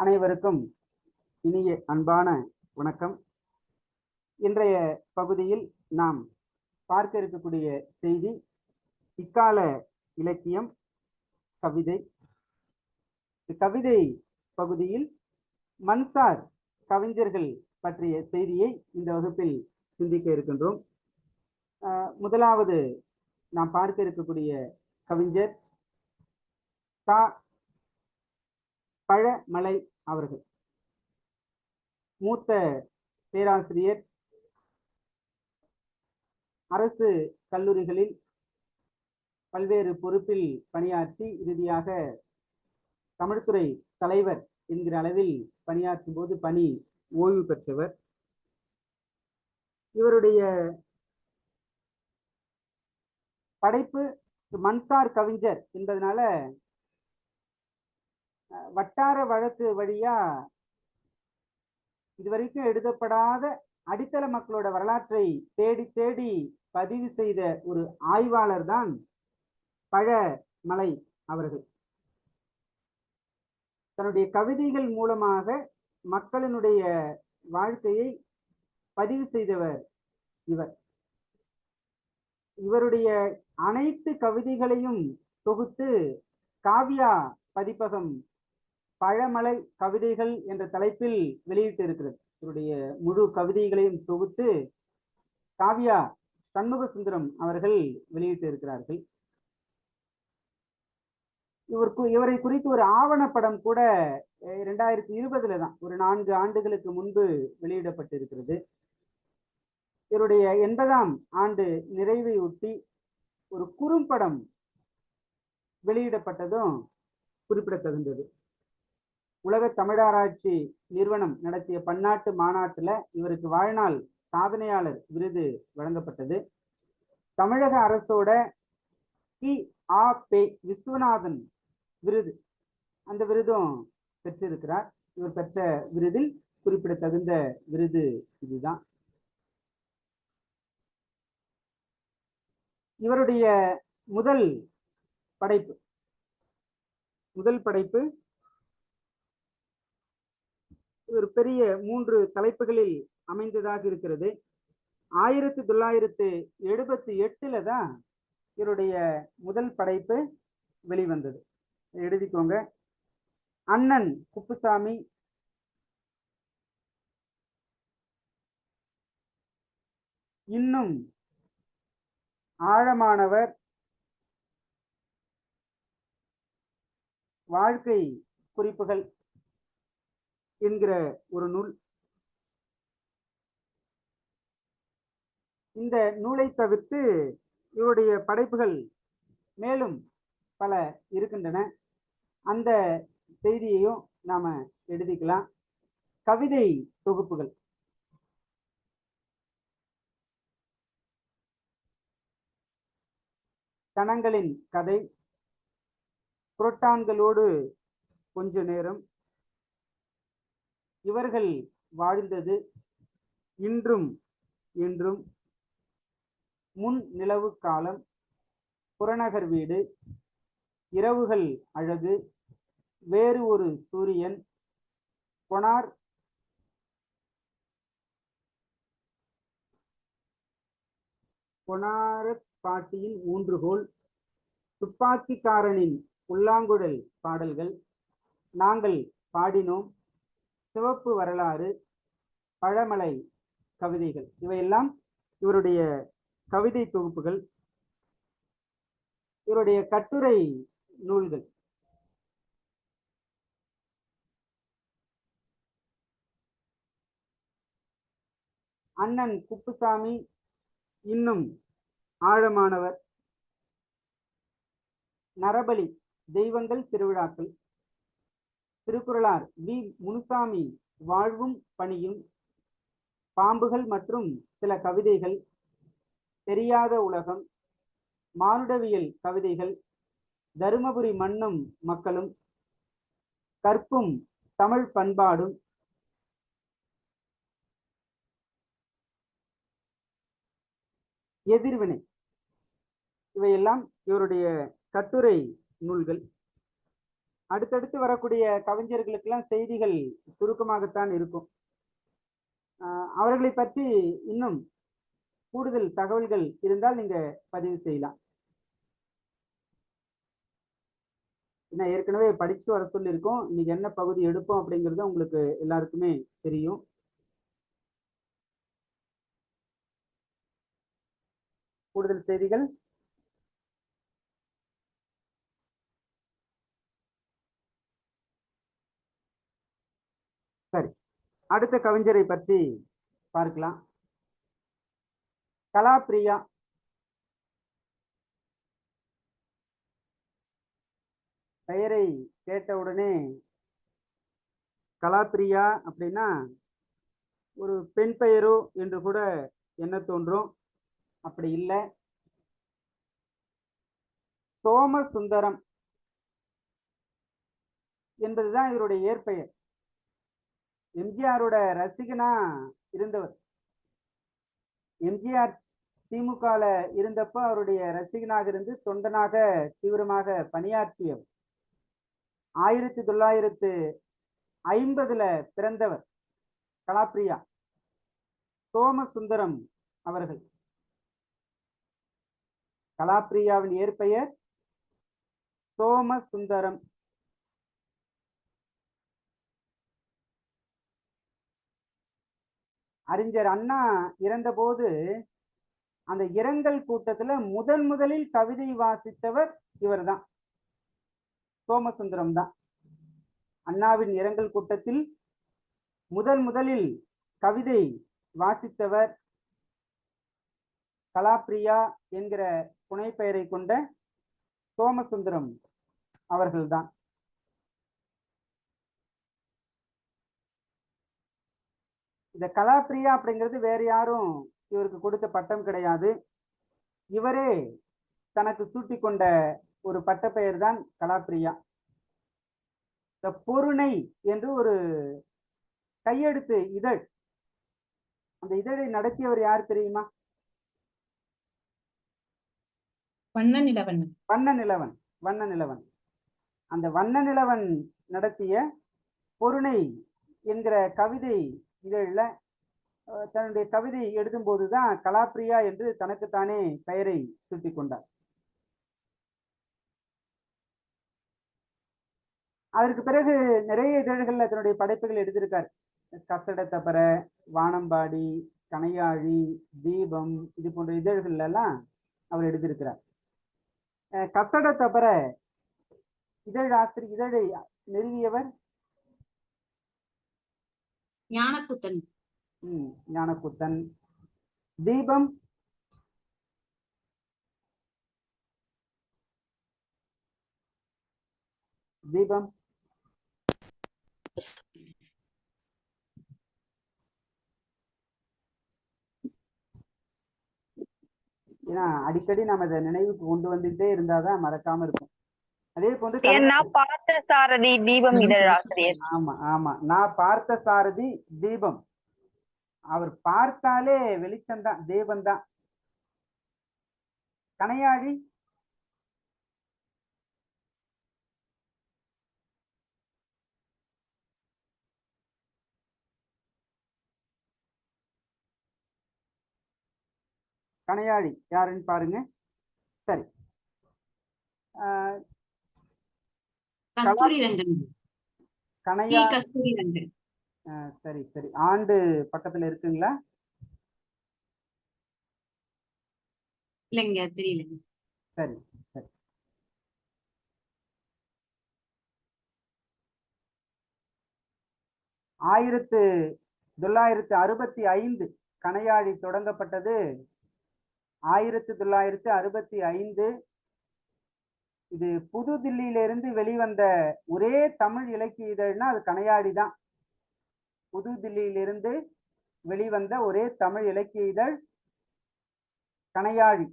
அனைவருக்கும் இனிய அன்பான வணக்கம். இன்றைய பகுதியில் நாம் பார்க்க இருக்கக்கூடிய செய்தி இக்கால இலக்கியம் கவிதை. கவிதை பகுதியில் மன்சார் கவிஞர்கள் பற்றிய செய்தியை இந்த வகுப்பில் சிந்திக்க இருக்கின்றோம். முதலாவது நாம் பார்க்க இருக்கக்கூடிய கவிஞர் தா. பழமலை அவர்கள். மூத்த பேராசிரியர், அரசு கல்லூரிகளில் பல்வேறு பொறுப்பில் பணியாற்றி இறுதியாக தமிழ்துறை தலைவர் என்கிற அளவில் பணியாற்றும் போது பணி ஓய்வு பெற்றவர். இவருடைய படைப்பு மன்சார் கவிஞர் என்பதனால வட்டார வழக்கு வழியா இதுவரைக்கும் எழுதப்படாத அடித்தள மக்களோட வரலாற்றை தேடி தேடி பதிவு செய்த ஒரு ஆய்வாளர் தான் பழமலை அவர்கள். தன்னுடைய கவிதைகள் மூலமாக மக்களினுடைய வாழ்க்கையை பதிவு செய்தவர் இவர். இவருடைய அனைத்து கவிதைகளையும் தொகுத்து காவியா பதிப்பகம் பழமலை கவிதைகள் என்ற தலைப்பில் வெளியிட்டு இருக்கிறது. இவருடைய முழு கவிதைகளையும் தொகுத்து காவியா சண்முக சுந்தரம் அவர்கள் வெளியிட்டு இருக்கிறார்கள். இவரை குறித்து ஒரு ஆவணப்படம் கூட 2020 தான், ஒரு 4 ஆண்டுகளுக்கு முன்பு வெளியிடப்பட்டிருக்கிறது. இவருடைய 80ஆம் ஆண்டு நிறைவை ஒட்டி ஒரு குறும்படம் வெளியிடப்பட்டதும் குறிப்பிடத்தகுந்தது. உலக தமிழாராய்ச்சி நிறுவனம் நடத்திய பன்னாட்டு மாநாட்டில் இவருக்கு வாழ்நாள் சாதனையாளர் விருது வழங்கப்பட்டது. தமிழக அரசோட கி.ஆ.பெ. விஸ்வநாதன் விருது, அந்த விருதும் பெற்றிருக்கிறார். இவர் பெற்ற விருதில் குறிப்பிடத்தகுந்த விருது இதுதான். இவருடைய முதல் படைப்பு ஒரு பெரிய 3 தலைப்புகளில் அமைந்ததாக இருக்கிறது. 1978 தான் இவருடைய முதல் படைப்பு வெளிவந்தது. எழுதிக்கோங்க. அண்ணன் குப்புசாமி, இன்னும் ஆழமானவர், வாழ்க்கை குறிப்புகள் என்கிற ஒரு நூல். இந்த நூலை தவிர்த்து இவருடைய படைப்புகள் மேலும் பல இருக்கின்றன. அந்த செய்தியையும் நாம எழுதிக்கலாம். கவிதை தொகுப்புகள். கணங்களின் கதை, புரோட்டான்களோடு கொஞ்ச நேரம், இவர்கள் வாழ்ந்தது, இன்றும் என்றும், முன் நிலவு காலம், புறநகர் வீடு, இரவுகள் அழகு, வேறு ஒரு சூரியன், கொனாரத் பாட்டியின் ஊன்றுகோல், துப்பாக்கிக்காரனின் புல்லாங்குழல் பாடல்கள், நாங்கள் பாடினோம், சிவப்பு வரலாறு, பழமலை கவிதைகள், இவையெல்லாம் இவருடைய கவிதை தொகுப்புகள். இவருடைய கட்டுரை நூல்கள். அண்ணன் குப்புசாமி, இன்னும் ஆழமானவர், நரபலி, தெய்வங்கள் திருவிழாக்கள், திருக்குறளார் வி. முனுசாமி, வாழ்வும் பணியும், பாம்புகள் மற்றும் சில கவிதைகள், தெரியாத உலகம், மானுடவியல் கவிதைகள், தருமபுரி மண்ணும் மக்களும், கற்பும் தமிழ் பண்பாடும், எதிர்வினை, இவையெல்லாம் இவருடைய கட்டுரை நூல்கள். அடுத்தடுத்து வரக்கூடிய கவிஞர்களுக்கெல்லாம் செய்திகள் சுருக்கமாகத்தான் இருக்கும். அவர்களை பற்றி இன்னும் கூடுதல் தகவல்கள் இருந்தால் நீங்க பதிவு செய்யலாம். ஏன்னா ஏற்கனவே படிச்சு வர சொல்லியிருக்கோம். இன்னைக்கு என்ன பகுதி எடுப்போம் அப்படிங்கிறது உங்களுக்கு எல்லாருக்குமே தெரியும். கூடுதல் செய்திகள். சரி, அடுத்த கவிஞரை பற்றி பார்க்கலாம். கலாப்ரியா. பெயரை கேட்டவுடனே கலாப்ரியா அப்படின்னா ஒரு பெண் பெயரோ என்று கூட என்ன தோன்றும். அப்படி இல்லை. சோமசுந்தரம் என்பதுதான் இவருடைய இயற்பெயர். எம்ஜிஆரோட ரசிகனா இருந்தவர். எம்ஜிஆர் திமுகல இருந்தப்ப அவருடைய ரசிகனாக இருந்து தொண்டனாக தீவிரமாக பணியாற்றியவர். 1950 பிறந்தவர் கலாப்ரியா. சோமசுந்தரம் அவர்கள். கலாப்ரியாவின் இயற்பெயர் சோமசுந்தரம். அறிஞர் அண்ணா இறந்தபோது அந்த இரங்கல் கூட்டத்துல முதலில் கவிதை வாசித்தவர் இவர்தான், சோமசுந்தரம் தான். அண்ணாவின் இரங்கல் கூட்டத்தில் முதலில் கவிதை வாசித்தவர் கலாப்ரியா என்கிற புனைப்பெயரை கொண்ட சோமசுந்தரம் அவர்கள்தான். இந்த கலாப்ரியா அப்படிங்கிறது வேற யாரும் இவருக்கு கொடுத்த பட்டம் கிடையாது. இவரே தனக்கு சூட்டி கொண்ட ஒரு பட்டப்பெயர் தான் கலாப்ரியா. இந்த பொருணை என்று ஒரு கையெழுத்து இதழ், அந்த இதழை நடத்தியவர் யார் தெரியுமா? வண்ணநிலவன். அந்த வண்ணநிலவன் நடத்திய பொருணை என்கிற கவிதை இதழில் தன்னுடைய கவிதை எழுதும் போதுதான் கலாப்ரியா என்று தனக்குத்தானே பெயரை சூட்டிக் கொண்டார். அதற்கு பிறகு நிறைய இதழ்கள்ல தன்னுடைய படைப்புகள் எழுதியிருக்கார். கசடத்தபர, வானம்பாடி, கணையாழி, தீபம், இது போன்ற இதழ்கள் எல்லாம் அவர் எழுதியிருக்கிறார். கசடத்தபர இதழை நிறுவியவர் ஞானக்கூத்தன். தீபம் ஏன்னா அடிக்கடி நம்ம இதை நினைவுக்கு கொண்டு வந்துட்டே இருந்தாதான் மறக்காம இருக்கும். அதே போன்று பார்த்தசாரதி தீபம் இதழாசிரியர். ஆமா, நான் பார்த்தசாரதி தீபம். அவர் பார்த்தாலே வெளிச்சம்தான், தேவன் தான். கணையாழி யாருன்னு பாருங்க. சரி, சரி, ஆண்டு பக்கத்துல இருக்குங்களா? இல்லைங்க, தெரியல. சரி, 1965 கணையாழி தொடங்கப்பட்டது. 1965 இது புது தில்லியிலிருந்து வெளிவந்த ஒரே தமிழ் இலக்கிய இதழ்னா அது கணையாழி தான். புது தில்லியிலிருந்து வெளிவந்த ஒரே தமிழ் இலக்கிய இதழ் கணையாழி.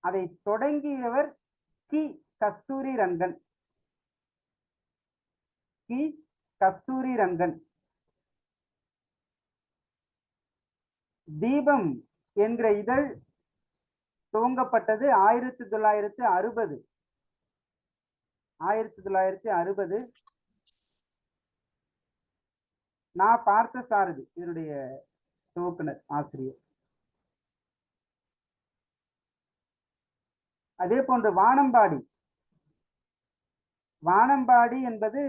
அதை தொடங்கியவர் கி. கஸ்தூரி ரங்கன். தீபம் என்கிற இதழ் துவங்கப்பட்டது 1960. 1960. நான் பார்த்த சாரதி இதனுடைய துவக்குனர் ஆசிரியர். அதே போன்று வானம்பாடி. வானம்பாடி என்பது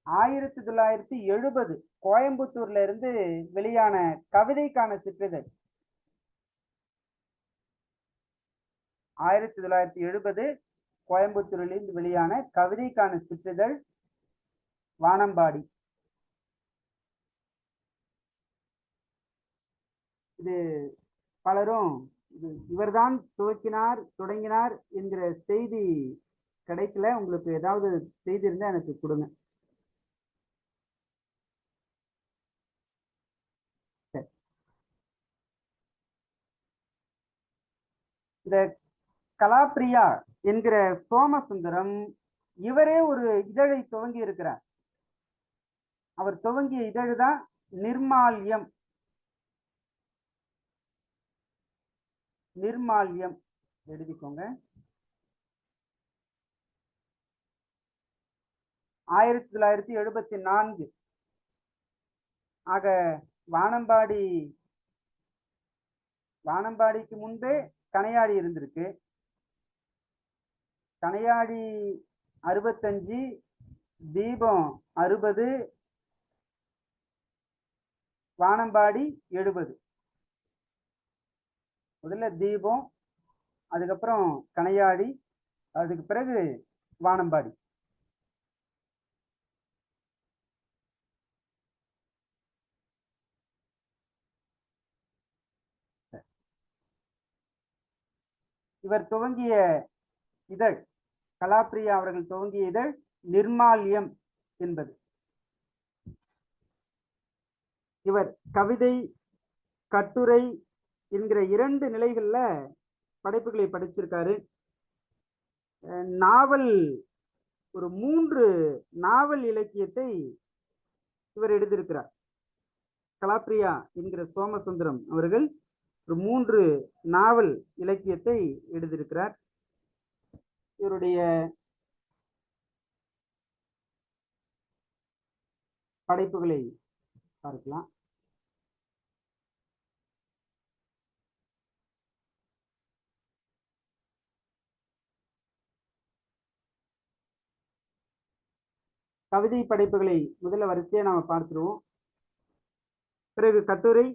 1970 கோயம்புத்தூர்ல இருந்து வெளியான கவிதைக்கான சிற்றிதழ். 1970 கோயம்புத்தூரிலிருந்து வெளியான கவிதைக்கான சிற்றிதழ் வானம்பாடி. இது பலரும் இவர்தான் துவக்கினார் தொடங்கினார் என்கிற செய்தி கிடைக்கல. உங்களுக்கு ஏதாவது செய்தி இருந்தா எனக்கு கொடுங்க. இந்த கலாப்ரியா என்கிற சோமசுந்தரம் இவரே ஒரு இதழை துவங்கி இருக்கிறார். அவர் துவங்கிய இதழ் தான் நிர்மால்யம். நிர்மால்யம் எழுதிக்கோங்க. 1974. ஆக வானம்பாடிக்கு முன்பே கணையாடி இருந்திருக்கு. கணையாடி 65, தீபம் 60, வானம்பாடி 70. முதல்ல தீபம், அதுக்கப்புறம் கணையாடி, அதுக்கு பிறகு வானம்பாடி. இவர் துவங்கிய இதழ், கலாப்ரியா அவர்கள் துவங்கிய இதழ் நிர்மால்யம் என்பது. இவர் கவிதை, கட்டுரை என்கிற 2 நிலைகள்ல படைப்புகளை படிச்சிருக்காரு. நாவல், ஒரு 3 நாவல் இலக்கியத்தை இவர் எழுதியிருக்கிறார். கலாப்ரியா என்கிற சோமசுந்தரம் அவர்கள் ஒரு 3 நாவல் இலக்கியத்தை எழுதியிருக்கிறார். இவருடைய படைப்புகளை பார்க்கலாம். கவிதை படைப்புகளை முதல்ல வரிசையா நாம பார்த்துருவோம். பிறகு கட்டுரை,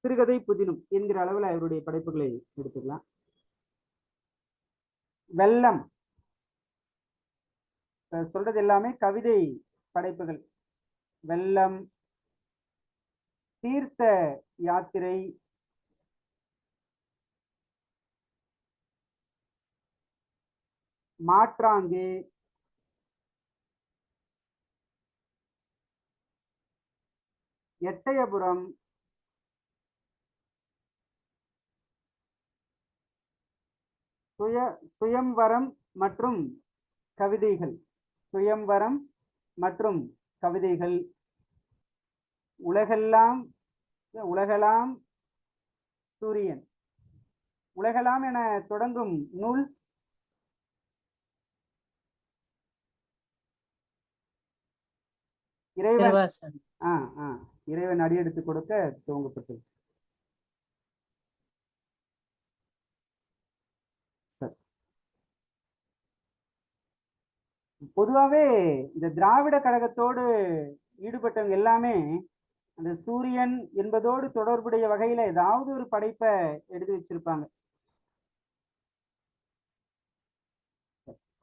சிறுகதை, புதினம் என்கிற அளவில் அவருடைய படைப்புகளை எடுத்துக்கலாம். வெள்ளம் சொல்றது எல்லாமே கவிதை படைப்புகள். வெள்ளம், தீர்த்த யாத்திரை, மாற்றாங்கு, எட்டயபுரம், சுயம்வரம் மற்றும் கவிதைகள். சுயம்வரம் மற்றும் கவிதைகள். உலகெல்லாம் சூரியன். உலகெல்லாம் என தொடங்கும் நூல் இறைவன் அடியெடுத்து கொடுக்க துவங்கப்பட்டது. பொதுவாகவே இந்த திராவிட கழகத்தோடு ஈடுபட்டவங்க எல்லாமே அந்த சூரியன் என்பதோடு தொடர்புடைய வகையில ஏதாவது ஒரு படைப்பை எடுத்து வச்சிருப்பாங்க.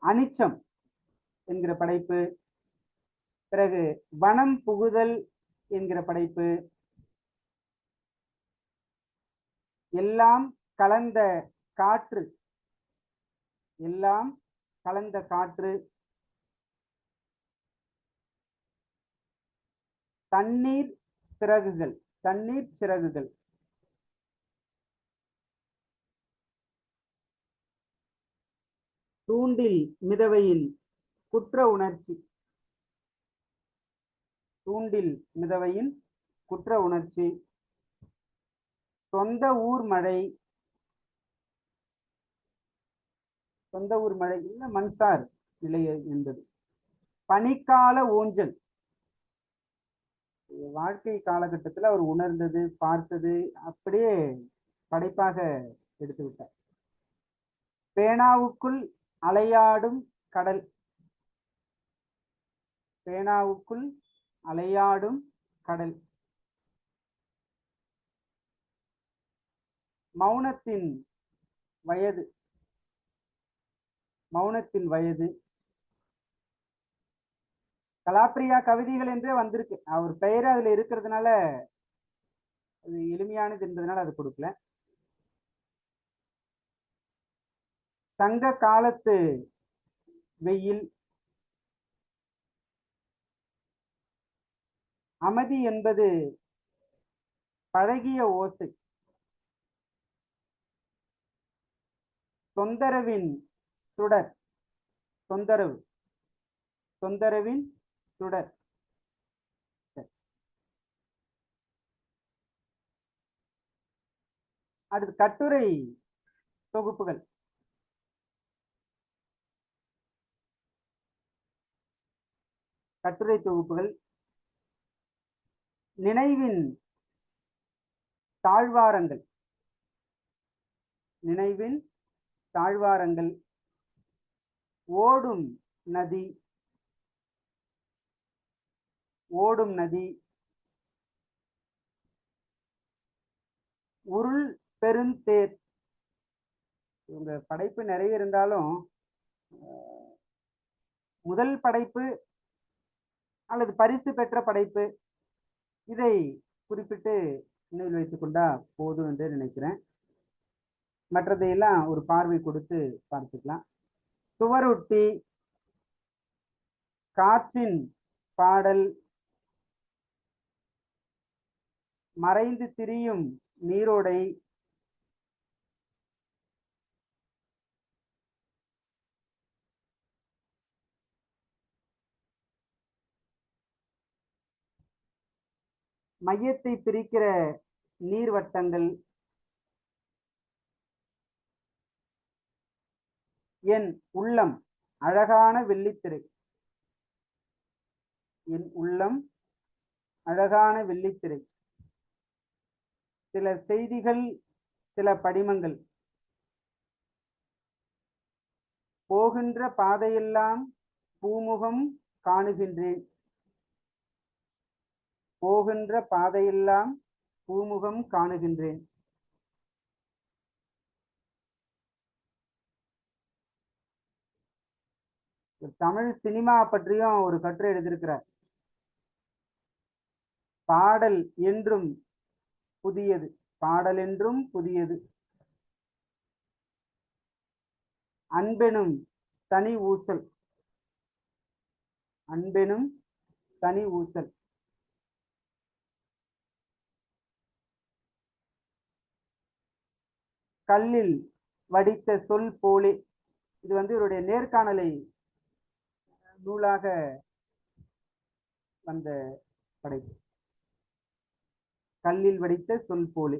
அனிச்சம் என்கிற படைப்பு, பிறகு வனம் புகுதல் என்கிற படைப்பு, எல்லாம் கலந்த காற்று, எல்லாம் கலந்த காற்று, தண்ணீர் சிறகுகள், தண்ணீர் சிறகுகள், தூண்டில் மிதவையின் குற்ற உணர்ச்சி, தூண்டில் மிதவையின் குற்ற உணர்ச்சி, சொந்த ஊர் மழை, சொந்த ஊர் மழை இல்ல மண்சார் நிலை என்பது. பனிக்கால ஊஞ்சல், வாழ்க்கை காலகட்டத்தில் அவர் உணர்ந்தது பார்த்தது அப்படியே படைப்பாக எடுத்து விட்டார். பேனாவுக்குள் அலையாடும் கடல், பேனாவுக்குள் அலையாடும் கடல். மௌனத்தின் வயது, மௌனத்தின் வயது. கலாப்ரியா கவிதைகள் என்றே வந்திருக்கு, அவர் பெயர் அதுல இருக்கிறதுனால அது எளிமையானது என்பதனால அது கொடுக்கல. சங்க காலத்து வெயில், அமைதி என்பது பழகிய ஓசை, தொந்தரவின் சுடர், தொந்தரவு, தொந்தரவின் சுடர். அடுத்து கட்டுரை தொகுப்புகள். கட்டுரை தொகுப்புகள். நினைவின் தாழ்வாரங்கள், நினைவின் தாழ்வாரங்கள். ஓடும் நதி, ஓடும் நதி. உருள் பெருந்தேர். இவங்க படைப்பு நிறைய இருந்தாலும் முதல் படைப்பு அல்லது பரிசு பெற்ற படைப்பு இதை குறிப்பிட்டு நினைவில் வைத்துக் கொண்டா போதும் என்று நினைக்கிறேன். மற்றதையெல்லாம் ஒரு பார்வை கொடுத்து பார்த்துக்கலாம். சுவரொட்டி, காற்றின் பாடல், மறைந்து திரியும் நீரோடை, மையத்தை பிரிக்கிற நீர்வட்டங்கள், என் உள்ளம் அழகான வெள்ளித்திரை, என் உள்ளம் அழகான வெள்ளித்திரை. சில செய்திகள், சில படிமங்கள். போகின்ற பாதையெல்லாம் பூமுகம் காணுகின்றேன், போகின்ற பாதையெல்லாம் பூமுகம் காணுகின்றேன். தமிழ் சினிமா பற்றியும் ஒரு கட்டுரை எழுதியிருக்கிறார். பாடல் என்றும் புதியது, பாடல் என்றும் புதியது. அன்பெனும் தனி ஊசல், அன்பெனும் தனி ஊசல். கல்லில் வடித்த சொல் போலே. இது இவருடைய நேர்காணலை நூலாக வந்த படைப்பு. கல்லில் வடித்த சொல் போலே.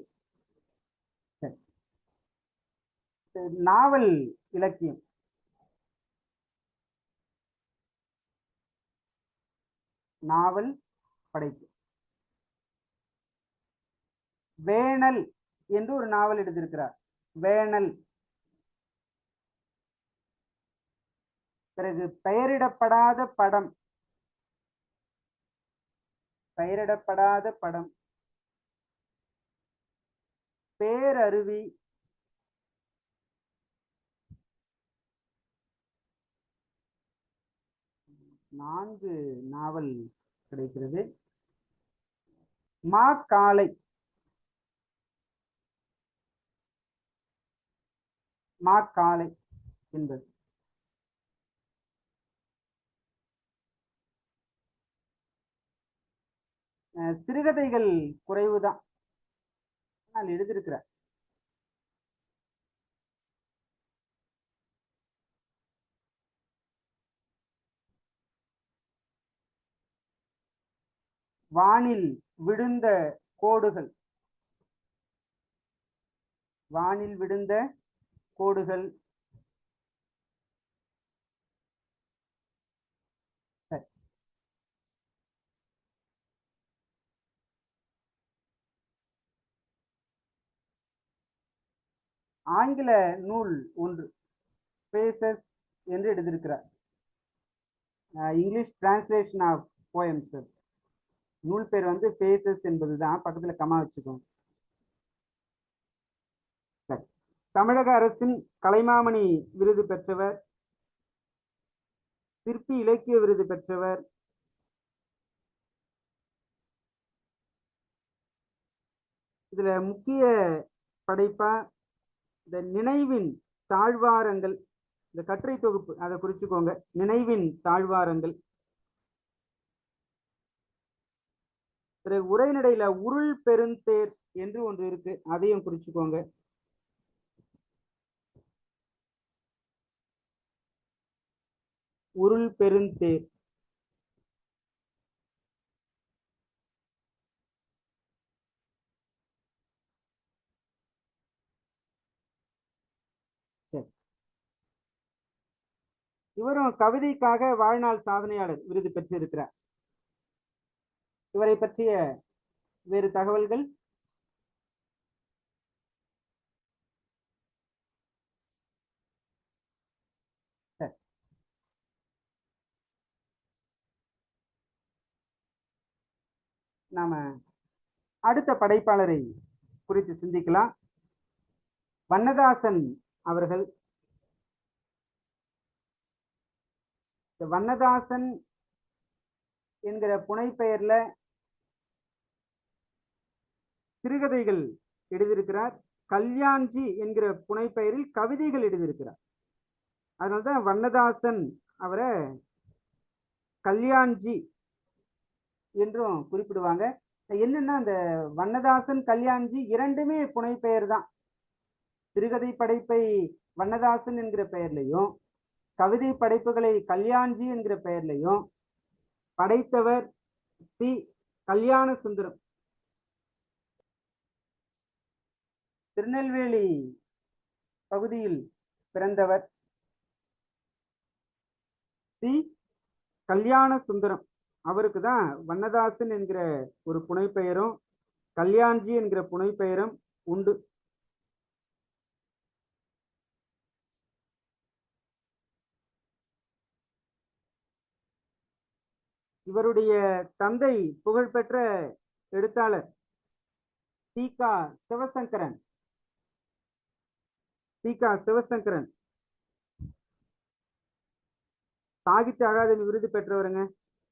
நாவல் இலக்கியம். நாவல் படைப்பு. வேணல் என்று ஒரு நாவல் எழுதியிருக்கிறார். வேணல். பிறகு பெயரிடப்படாத படம், பெயரிடப்படாத படம். பேரருவி, நான்கு நாவல் கிடைக்கிறது. மாக்காலை, மாக்காலை என்பது. சிறுகதைகள் குறைவுதான், நான் எழுதியிருக்கிறேன். வானில் விழுந்த கோடுகள், வானில் விழுந்த கோடுகள். ஆங்கில நூல் ஒன்று பேசஸ் என்று எழுதியிருக்கிறார். English translation of poems. நூல் பேர் வந்து பேசஸ் என்பதுதான், பக்கத்துல கமா வச்சுக்கோங்க. தமிழக அரசின் கலைமாமணி விருது பெற்றவர், சிற்பி இலக்கிய விருது பெற்றவர், இதுல முக்கிய படைப்பா இந்த நினைவின் தாழ்வாரங்கள், இந்த கட்டுரை தொகுப்பு அதை குறிச்சுக்கோங்க. நினைவின் தாழ்வாரங்கள். பிறகு உரைநடையில உருள் பெருந்தேர் என்று ஒன்று இருக்கு, அதையும் குறிச்சுக்கோங்க. உருள் பெருந்தேர். இவரும் கவிதைக்காக வாழ்நாள் சாதனையாளர் விருது பெற்றிருக்கிறார். இவரை பற்றிய வேறு தகவல்கள்? நாம அடுத்த படைப்பாளரை குறித்து சிந்திக்கலாம். வண்ணதாசன் அவர்கள். வண்ணதாசன் என்கிற புனைப்பெயர்ல சிறுகதைகள் எழுதியிருக்கிறார். கல்யாண்ஜி என்கிற புனைப்பெயரில் கவிதைகள் எழுதியிருக்கிறார். அதனால்தான் வண்ணதாசன் அவரை கல்யாண்ஜி என்றும் குறிப்பிடுவாங்க. என்னன்னா, அந்த வண்ணதாசன் கல்யாண்ஜி இரண்டுமே புனைப்பெயர் தான். சிறுகதை படைப்பை வண்ணதாசன் என்கிற பெயர்லையும், கவிதை படைப்புகளை கல்யாண்ஜி என்கிற பெயர்லையும் படைத்தவர் சி கல்யாண சுந்தரம். திருநெல்வேலி பகுதியில் பிறந்தவர் சி கல்யாண சுந்தரம். அவருக்கு தான் வண்ணதாசன் என்கிற ஒரு புனைப்பெயரும் கல்யாண்ஜி என்கிற புனைப்பெயரும் உண்டு. இவருடைய தந்தை புகழ்பெற்ற எழுத்தாளர் தி.க. சிவசங்கரன். தி.க. சிவசங்கரன் சாகித்ய அகாதமி விருது பெற்றவருங்க.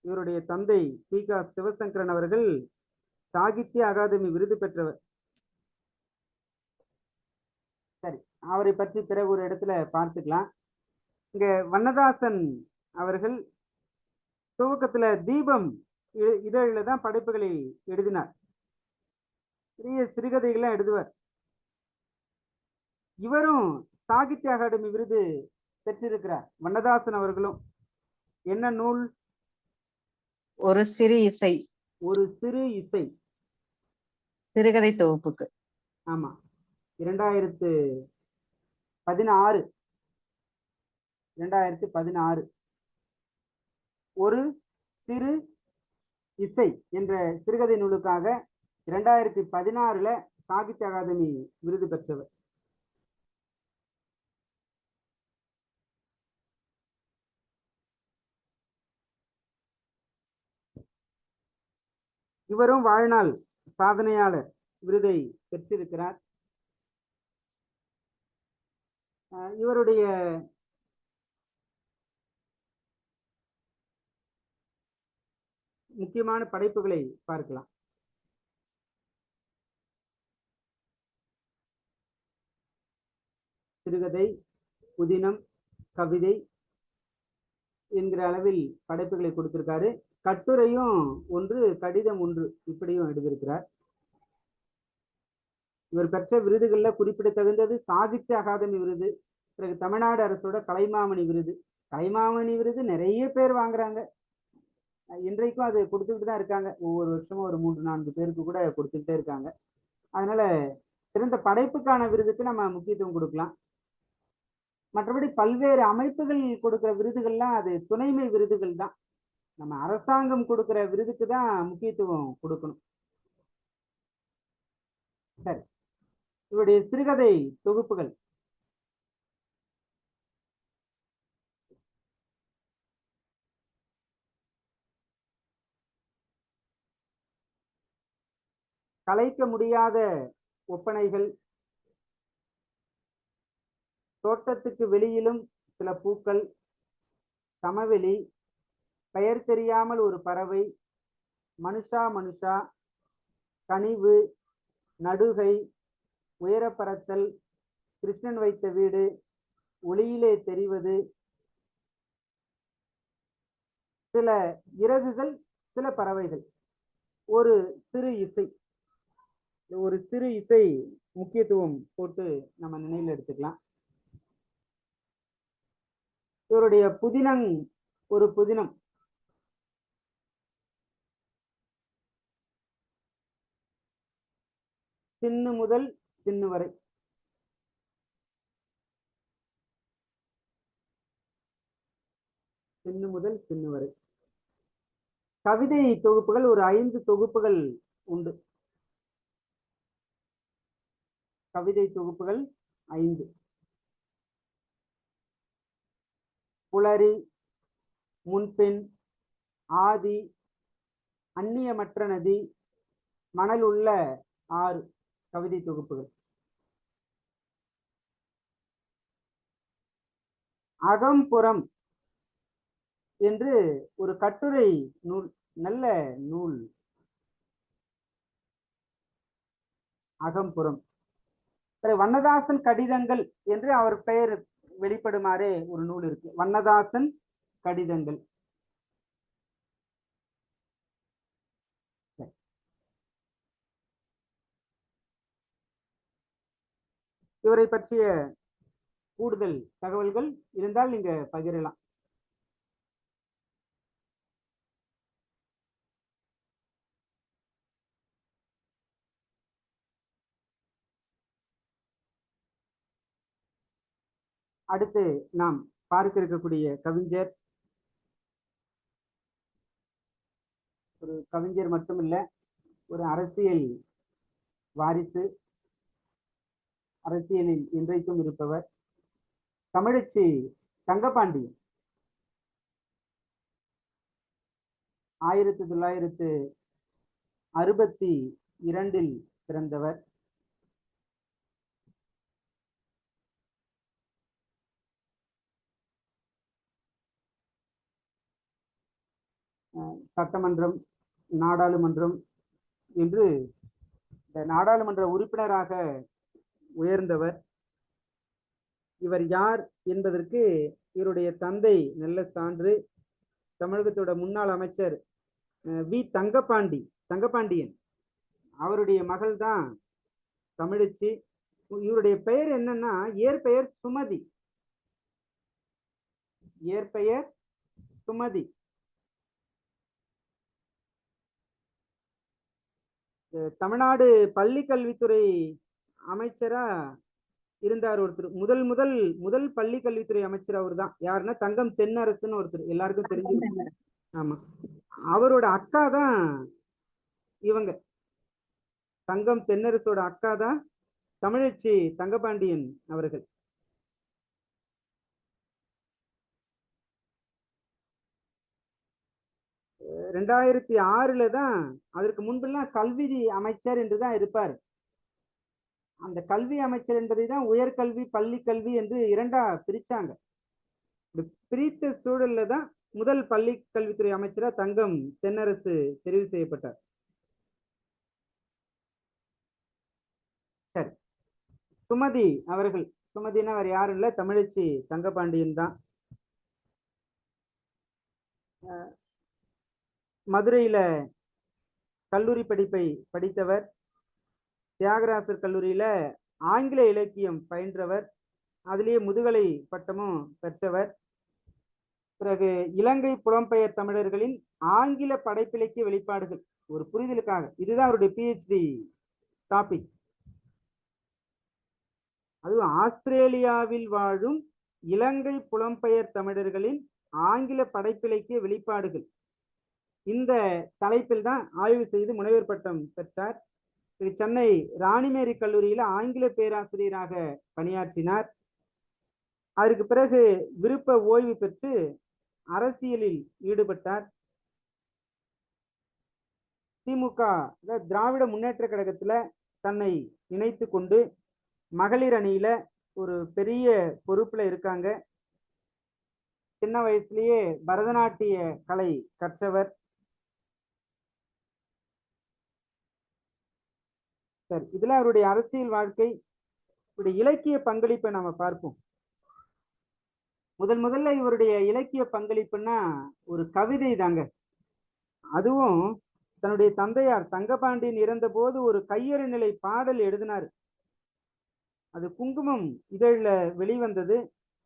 இவருடைய தந்தை தி.க. சிவசங்கரன் அவர்கள் சாகித்ய அகாதமி விருது பெற்றவர். சரி, அவரை பற்றி பிறகு ஒரு இடத்துல பார்த்துக்கலாம். இங்க வண்ணதாசன் அவர்கள் துவக்கத்துல தீபம் இதழில தான் படைப்புகளை எழுதினார். பெரிய சிறுகதைகள்லாம் எழுதுவார். இவரும் சாகித்ய அகாடமி விருது பெற்றிருக்கிறார். வண்ணதாசன் அவர்களும். என்ன நூல்? ஒரு சிறு இசை. ஒரு சிறு இசை சிறுகதை தொகுப்புக்கு. ஆமா, 2016 ஒரு சிறு இசை என்ற சிறுகதை நூலுக்காக 2016 சாகித்ய அகாதமி விருது பெற்றவர். இவரும் வாழ்நாள் சாதனையாளர் விருதை பெற்றிருக்கிறார். இவருடைய முக்கியமான படைப்புகளை பார்க்கலாம். சிறுகதை, புதினம், கவிதை என்கிற அளவில் படைப்புகளை கொடுத்திருக்காரு. கட்டுரையும் ஒன்று, கடிதம் ஒன்று, இப்படியும் எழுதியிருக்கிறார். இவர் பெற்ற விருதுகள்ல குறிப்பிடத்தகுந்தது சாகித்ய அகாதமி விருது, பிறகு தமிழ்நாடு அரசோட கலைமாமணி விருது. கலைமாமணி விருது நிறைய பேர் வாங்குறாங்க. இன்றைக்கும் அது கொடுத்துக்கிட்டு தான் இருக்காங்க. ஒவ்வொரு வருஷமும் ஒரு 3-4 பேருக்கு கூட கொடுத்துக்கிட்டே இருக்காங்க. அதனால சிறந்த படைப்புக்கான விருதுக்கு நம்ம முக்கியத்துவம் கொடுக்கலாம். மற்றபடி பல்வேறு அமைப்புகள் கொடுக்கிற விருதுகள்லாம் அது துணைமை விருதுகள் தான். நம்ம அரசாங்கம் கொடுக்கிற விருதுக்கு தான் முக்கியத்துவம் கொடுக்கணும். சரி, இவருடைய சிறுகதை தொகுப்புகள் கலைக்க முடியாத ஒப்பனைகள், தோட்டத்துக்கு வெளியிலும் சில பூக்கள், சமவெளி, பெயர் தெரியாமல் ஒரு பறவை, மனுஷா மனுஷா, கனிவு, நடுகை, உயரப்பறத்தல், கிருஷ்ணன் வைத்த வீடு, ஒளியிலே தெரிவது, சில இறகுகள், சில பறவைகள், ஒரு சிறு இசை. ஒரு சிறு இசை முக்கியத்துவம் போட்டு நம்ம நினைவில் எடுத்துக்கலாம். இவருடைய புதினம் ஒரு புதினம். சின்னு முதல் சின்னு வரை. சின்னு முதல் சின்னு வரை. கவிதை தொகுப்புகள் ஒரு 5 தொகுப்புகள் உண்டு. கவிதை தொகுப்புகள் 5. புலரி, முன்பின், ஆதி, அந்நியமற்ற நதி, மணல் உள்ள 6 கவிதை தொகுப்புகள். அகம்புறம் என்று ஒரு கட்டுரை நூல், நல்ல நூல். அகம்புறம். வண்ணதாசன் கடிதங்கள் என்று அவர் பெயர் வெளிப்படுமாறு ஒரு நூல் இருக்கு. வண்ணதாசன் கடிதங்கள். இவரை பற்றிய கூடுதல் தகவல்கள் இருந்தால் நீங்க பகிரலாம். அடுத்து நாம் பார்க்க இருக்கக்கூடிய கவிஞர் ஒரு கவிஞர் மட்டுமில்ல, ஒரு அரசியல் வாரிசு, அரசியலில் இன்றைக்கும் இருப்பவர், தமிழச்சி தங்கபாண்டியன். 1962 பிறந்தவர். சட்டமன்றம், நாடாளுமன்றம் என்று இந்த நாடாளுமன்ற உறுப்பினராக உயர்ந்தவர். இவர் யார் என்பதற்கு இவருடைய தந்தை நல்ல சான்று. தமிழகத்தோட முன்னாள் அமைச்சர் வி தங்கபாண்டியன் அவருடைய மகள் தான் தமிழச்சி. இவருடைய பெயர் என்னன்னா, இயற்பெயர் சுமதி. இயற்பெயர் சுமதி. தமிழ்நாடு பள்ளி கல்வித்துறை அமைச்சரா இருந்தார் ஒருத்தர். முதல் பள்ளி கல்வித்துறை அமைச்சர் அவர் தான். யாருன்னா தங்கம் தென்னரசுன்னு ஒருத்தர், எல்லாருக்கும் தெரிஞ்சு. ஆமா, அவரோட அக்கா தான் இவங்க. தங்கம் தென்னரசோட அக்கா தான் தமிழச்சி தங்கபாண்டியன் அவர்கள். அஹ் 2006 தான், அதற்கு முன்பெல்லாம் கல்வி அமைச்சர் என்றுதான் இருப்பார். அந்த கல்வி அமைச்சர் என்பதை தான் உயர்கல்வி, பள்ளி கல்வி என்று 2ஆ பிரிச்சாங்க. பிரித்த சூழல்ல தான் முதல் பள்ளி கல்வித்துறை அமைச்சரா தங்கம் தென்னரசு தெரிவு செய்யப்பட்டார். சரி, சுமதி அவர்கள். சுமதினா அவர் யாரும் இல்ல, தமிழச்சி தங்கபாண்டியன் தான். மதுரையில கல்லூரி படிப்பை படித்தவர். தியாகராசர் கல்லூரியில ஆங்கில இலக்கியம் பயின்றவர். அதிலேயே முதுகலை பட்டமும் பெற்றவர். பிறகு இலங்கை புலம்பெயர் தமிழர்களின் ஆங்கில படைப்பிலக்கிய வெளிப்பாடுகள், ஒரு புரிதலுக்காக, இதுதான் அவருடைய PhD டாபிக். அதுவும் ஆஸ்திரேலியாவில் வாழும் இலங்கை புலம்பெயர் தமிழர்களின் ஆங்கில படைப்பிலக்கிய வெளிப்பாடுகள், இந்த தலைப்பில் தான் ஆய்வு செய்து முனைவர் பட்டம் பெற்றார். சென்னை ராணிமேரி கல்லூரியில ஆங்கில பேராசிரியராக பணியாற்றினார். அதற்கு பிறகு விருப்ப ஓய்வு பெற்று அரசியலில் ஈடுபட்டார். திமுக அதாவது திராவிட முன்னேற்ற கழகத்துல தன்னை இணைத்து கொண்டு மகளிர் அணியில ஒரு பெரிய பொறுப்புல இருக்காங்க. சின்ன வயசுலயே பரதநாட்டிய கலை கற்றவர். சரி, இதுல அவருடைய அரசியல் வாழ்க்கை, இவருடைய இலக்கிய பங்களிப்பை நாம பார்ப்போம். முதல்ல இவருடைய இலக்கிய பங்களிப்புன்னா ஒரு கவிதை தாங்க. அதுவும் தன்னுடைய தந்தையார் தங்கபாண்டியன் இறந்த போது ஒரு கையறு நிலை பாடல் எழுதினார். அது குங்குமம் இதழில் வெளிவந்தது.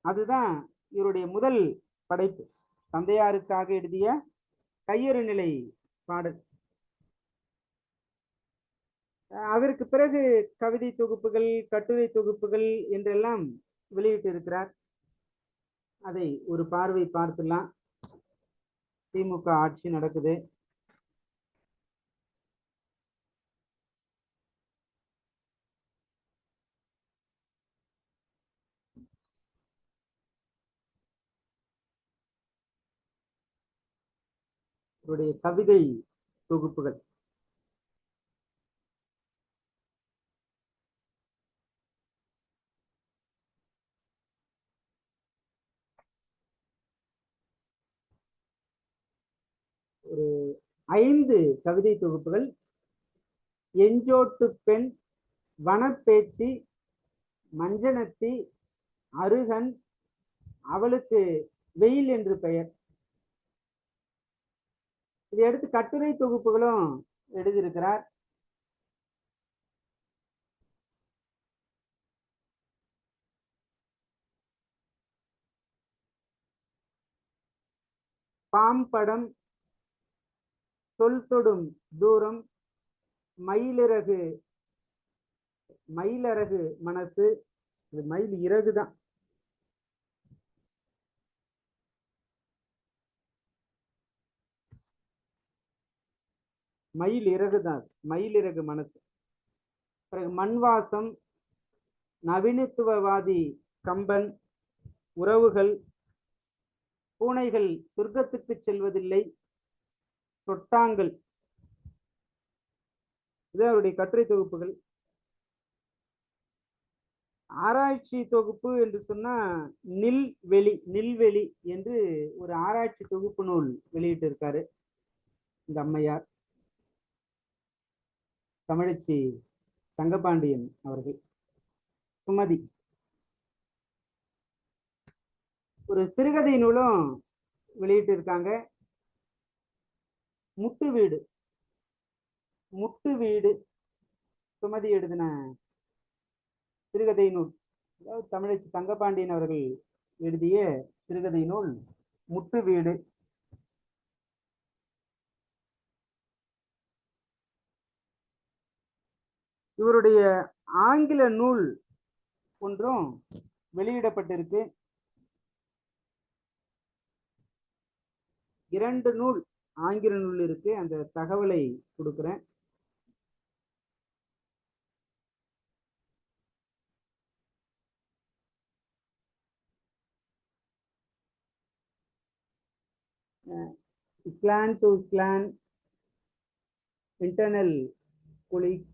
அதுதான் இவருடைய முதல் படைப்பு, தந்தையாருக்காக எழுதிய கையறு நிலை பாடல். அதற்கு பிறகு கவிதை தொகுப்புகள், கட்டுரை தொகுப்புகள் என்றெல்லாம் வெளியிட்டு இருக்கிறார். அதை ஒரு பார்வை பார்த்துலாம். திமுக ஆட்சி நடக்குது. இவருடைய கவிதை தொகுப்புகள் ஒரு 5 கவிதை தொகுப்புகள். எஞ்சோட்டு பெண், வனப்பேச்சு, மஞ்சனத்தி, அருகன், அவளுக்கு வெயில் என்று பெயர். இதை அடுத்து கட்டுரை தொகுப்புகளும் எழுதியிருக்கிறார். பாம்படம், சொல் தொடும் தூரம், மயிலிறகு மனசு. இது மயில் இறகுதான். மயிலிறகு மனசு. பிறகு மண்வாசம், நவீனத்துவவாதி கம்பன், உறவுகள், பூனைகள் சொர்க்கத்துக்கு செல்வதில்லை, தொட்டாங்கள். இது அவருடைய கட்டுரை தொகுப்புகள். ஆராய்ச்சி தொகுப்பு என்று சொன்னா நில்வெளி என்று ஒரு ஆராய்ச்சி தொகுப்பு நூல் வெளியிட்டு இருக்காரு இந்த அம்மையார், தமிழச்சி தங்கபாண்டியன் அவர்கள். சுமதி ஒரு சிறுகதை நூலும் வெளியிட்டு இருக்காங்க. முட்டு வீடு சுமதி எழுதின சிறுகதை நூல். அதாவது தமிழச்சி தங்கபாண்டியன் அவர்கள் எழுதிய சிறுகதை நூல் முட்டு வீடு. இவருடைய ஆங்கில நூல் ஒன்றும் வெளியிடப்பட்டிருக்கு. 2 நூல் ஆங்கில நூல் இருக்கு. அந்த தகவலை கொடுக்கிறேன். Slant to slant, internal colleagues.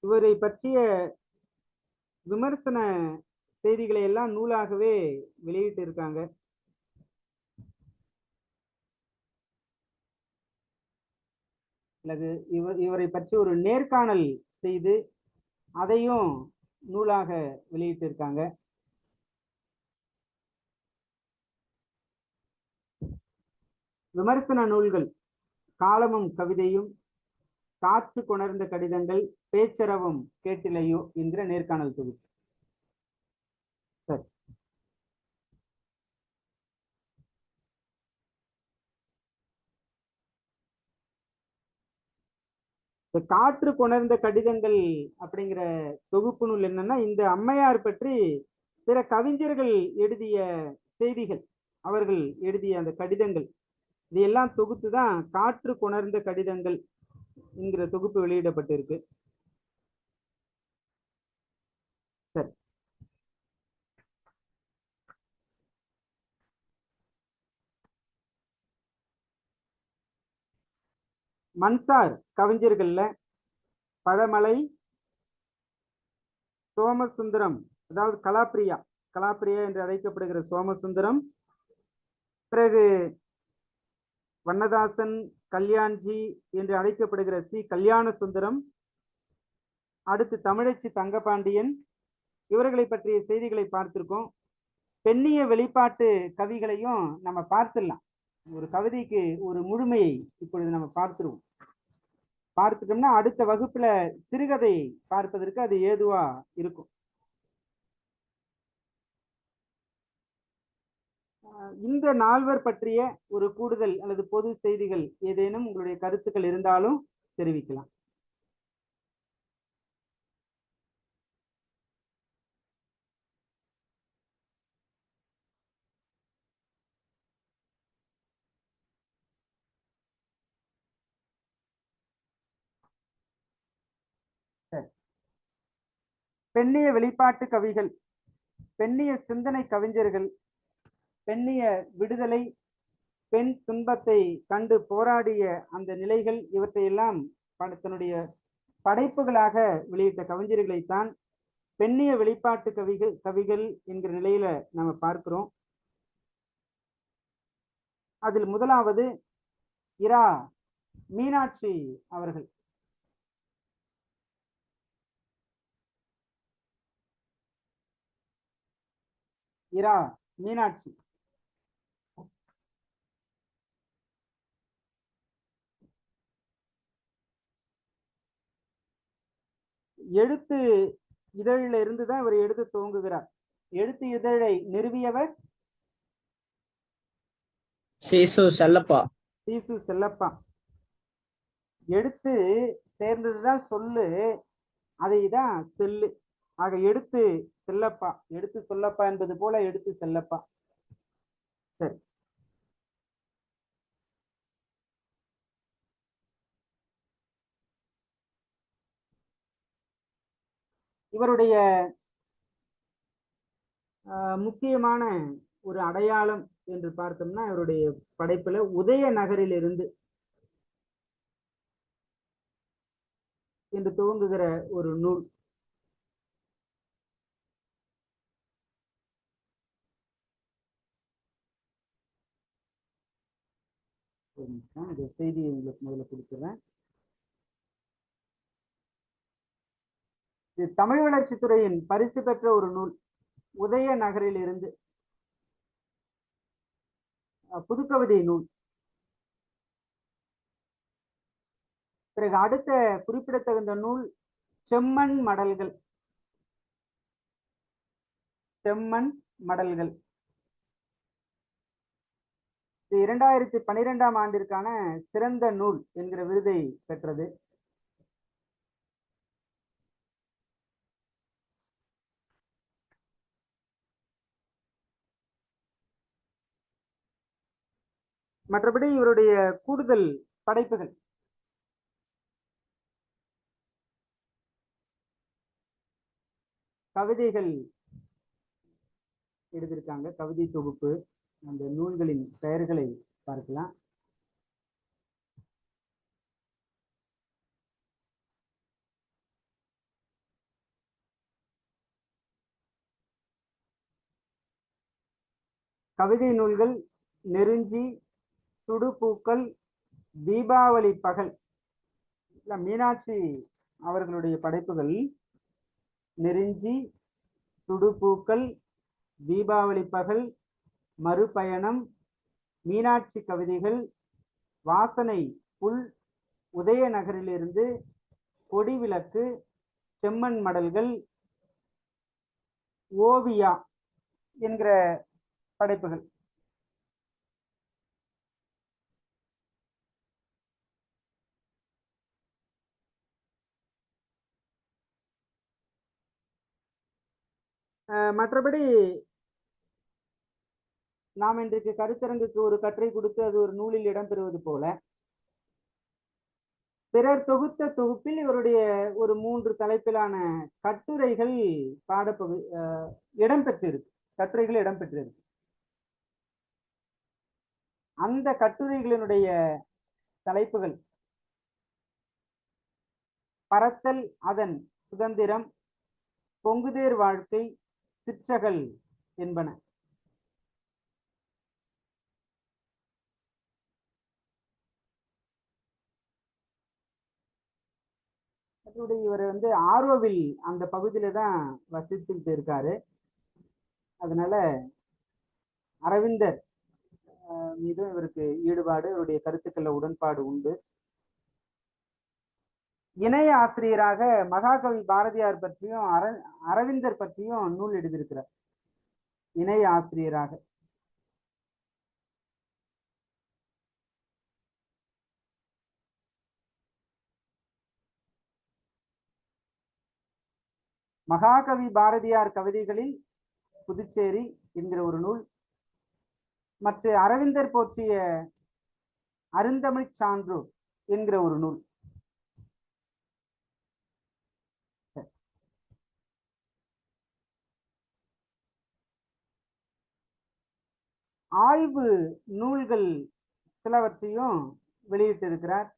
இவரை பற்றிய விமர்சன செய்திகளை எல்லாம் நூலாகவே வெளியிட்டு இருக்காங்க. அல்லது இவரை பற்றி ஒரு நேர்காணல் செய்து அதையும் நூலாக வெளியிட்டு இருக்காங்க. விமர்சன நூல்கள் காலமும் கவிதையும், காற்று கொணர்ந்த கடிதங்கள், பேச்சரவும் கேட்டிலையோ என்கிற நேர்காணல் தொகுப்பு. சரி, காற்று கொணர்ந்த கடிதங்கள் அப்படிங்கிற தொகுப்பு நூல் என்னன்னா, இந்த அம்மையார் பற்றி பிற கவிஞர்கள் எழுதிய செய்திகள், அவர்கள் எழுதிய அந்த கடிதங்கள், இதையெல்லாம் தொகுத்துதான் காற்று கொணர்ந்த கடிதங்கள் என்கிற தொகுப்பு வெளியிடப்பட்டிருக்கு. சரி, மன்சார் கவிஞர்கள்ல பழமலை, சோமசுந்தரம், அதாவது கலாப்ரியா என்று அழைக்கப்படுகிற சோமசுந்தரம், பிறகு வண்ணதாசன், கல்யாண்ஜி என்று அழைக்கப்படுகிற சி கல்யாண சுந்தரம், அடுத்து தமிழச்சி தங்கபாண்டியன், இவர்களை பற்றிய செய்திகளை பார்த்திருக்கோம். பெண்ணிய வெளிப்பாட்டு கவிகளையும் நம்ம பார்த்துடலாம். ஒரு கவிதைக்கு ஒரு முழுமையை இப்பொழுது நம்ம பார்த்துருவோம். பார்த்துட்டோம்னா அடுத்த வகுப்புல சிறுகதை பார்ப்பதற்கு அது ஏதுவா இருக்கும். இந்த நால்வர் பற்றிய ஒரு கூடுதல் அல்லது பொது செய்திகள் ஏதேனும் உங்களுடைய கருத்துக்கள் இருந்தாலும் தெரிவிக்கலாம். பெண்ணிய வெளிப்பாட்டு கவிகள், பெண்ணிய சிந்தனை கவிஞர்கள், பெண்ணிய விடுதலை, பெண் துன்பத்தை கண்டு போராடிய அந்த நிலைகள், இவற்றையெல்லாம் தன்னுடைய படைப்புகளாக வெளியிட்ட கவிஞர்களைத்தான் பெண்ணிய வெளிப்பாட்டு கவிகள் என்கிற நிலையில நம்ம பார்க்கிறோம். அதில் முதலாவது இரா மீனாட்சி அவர்கள். இரா மீனாட்சி எழுத்து இதழில இருந்துதான் இவர் எழுத துவங்குகிறார். எழுத்து இதழை நிறுவியவர் சீசு செல்லப்பா. எடுத்து சேர்ந்ததுதான் சொல்லு, அதைதான் செல்லு. ஆக எடுத்து செல்லப்பா, எடுத்து சொல்லப்பா என்பது போல எடுத்து செல்லப்பா. சரி, இவருடைய முக்கியமான ஒரு அடையாளம் என்று பார்த்தோம்னா இவருடைய படைப்புல உதய நகரிலிருந்து என்று துவங்குகிற ஒரு நூல். இந்த செய்தியை உங்களுக்கு முதல்ல கொடுத்துறேன். இது தமிழ் வளர்ச்சித்துறையின் பரிசு பெற்ற ஒரு நூல், உதய நகரில் இருந்து, புதுக்கவிதை நூல். பிறகு அடுத்த குறிப்பிடத்தகுந்த நூல் செம்மண் மடல்கள். செம்மண் மடல்கள் 2012ஆம் ஆண்டிற்கான சிறந்த நூல் என்கிற விருதை பெற்றது. மற்றபடி இவருடைய கூடுதல் படைப்புகள் கவிதைகள் எழுதியிருக்காங்க, கவிதை தொகுப்பு. அந்த நூல்களின் பெயர்களை பார்க்கலாம். கவிதை நூல்கள் நெருஞ்சி, சுடுபூக்கள், தீபாவளி பகல். மீனாட்சி அவர்களுடைய படைப்புகள் நெருஞ்சி, சுடுபூக்கள், தீபாவளி பகல், மறுபயணம், மீனாட்சி கவிதைகள், வாசனை புல், உதய நகரிலிருந்து, கொடி விளக்கு, செம்மண் மடல்கள், ஓவியா என்கிற படைப்புகள். மற்றபடி நாம் இன்றைக்கு கருத்தரங்குக்கு ஒரு கட்டுரை கொடுத்து அது ஒரு நூலில் இடம்பெறுவது போல பிறர் தொகுத்த தொகுப்பில் இவருடைய ஒரு 3 தலைப்பிலான கட்டுரைகள் பாடப்பகுதி இடம்பெற்றிருக்கு. கட்டுரைகள் இடம்பெற்றிருக்கு. அந்த கட்டுரைகளினுடைய தலைப்புகள் பரத்தல் அதன் சுதந்திரம், பொங்குதேர் வாழ்க்கை, சிற்றகல் என்பன. இவர் ஆர்வவில் அந்த பகுதியில தான் வசித்துட்டு இருக்காரு. அதனால அரவிந்தர் மீதும் இவருக்கு ஈடுபாடு, இவருடைய கருத்துக்கள உடன்பாடு உண்டு. இணைய ஆசிரியராக மகாகவி பாரதியார் பற்றியும் அரவிந்தர் பற்றியும் நூல் எழுதியிருக்கிறார். இணைய ஆசிரியராக. மகாகவி பாரதியார் கவிதைகளில் புதுச்சேரி என்கிற ஒரு நூல், மற்ற அரவிந்தர் போற்றிய அருந்தமிழ் சான்றோர் என்கிற ஒரு நூல். ஆய்வு நூல்கள் சிலவற்றையும் வெளியிட்டிருக்கிறார்.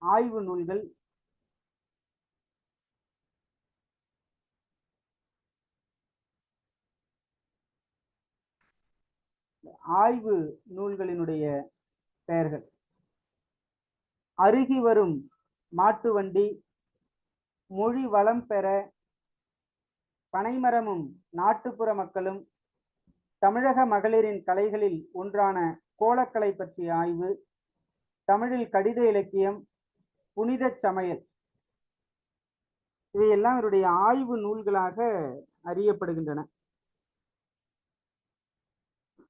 ஆய்வு நூல்கள் ஆய்வு நூல்களினுடைய பெயர்கள்: அருகி வரும் மாட்டு வண்டி, மொழி வளம் பெற, பனைமரமும் நாட்டுப்புற மக்களும், தமிழக மகளிரின் கலைகளில் ஒன்றான கோலக்கலை பற்றிய ஆய்வு, தமிழில் கடித இலக்கியம், புனித சமையல், இவையெல்லாம் இவருடைய ஆய்வு நூல்களாக அறியப்படுகின்றன.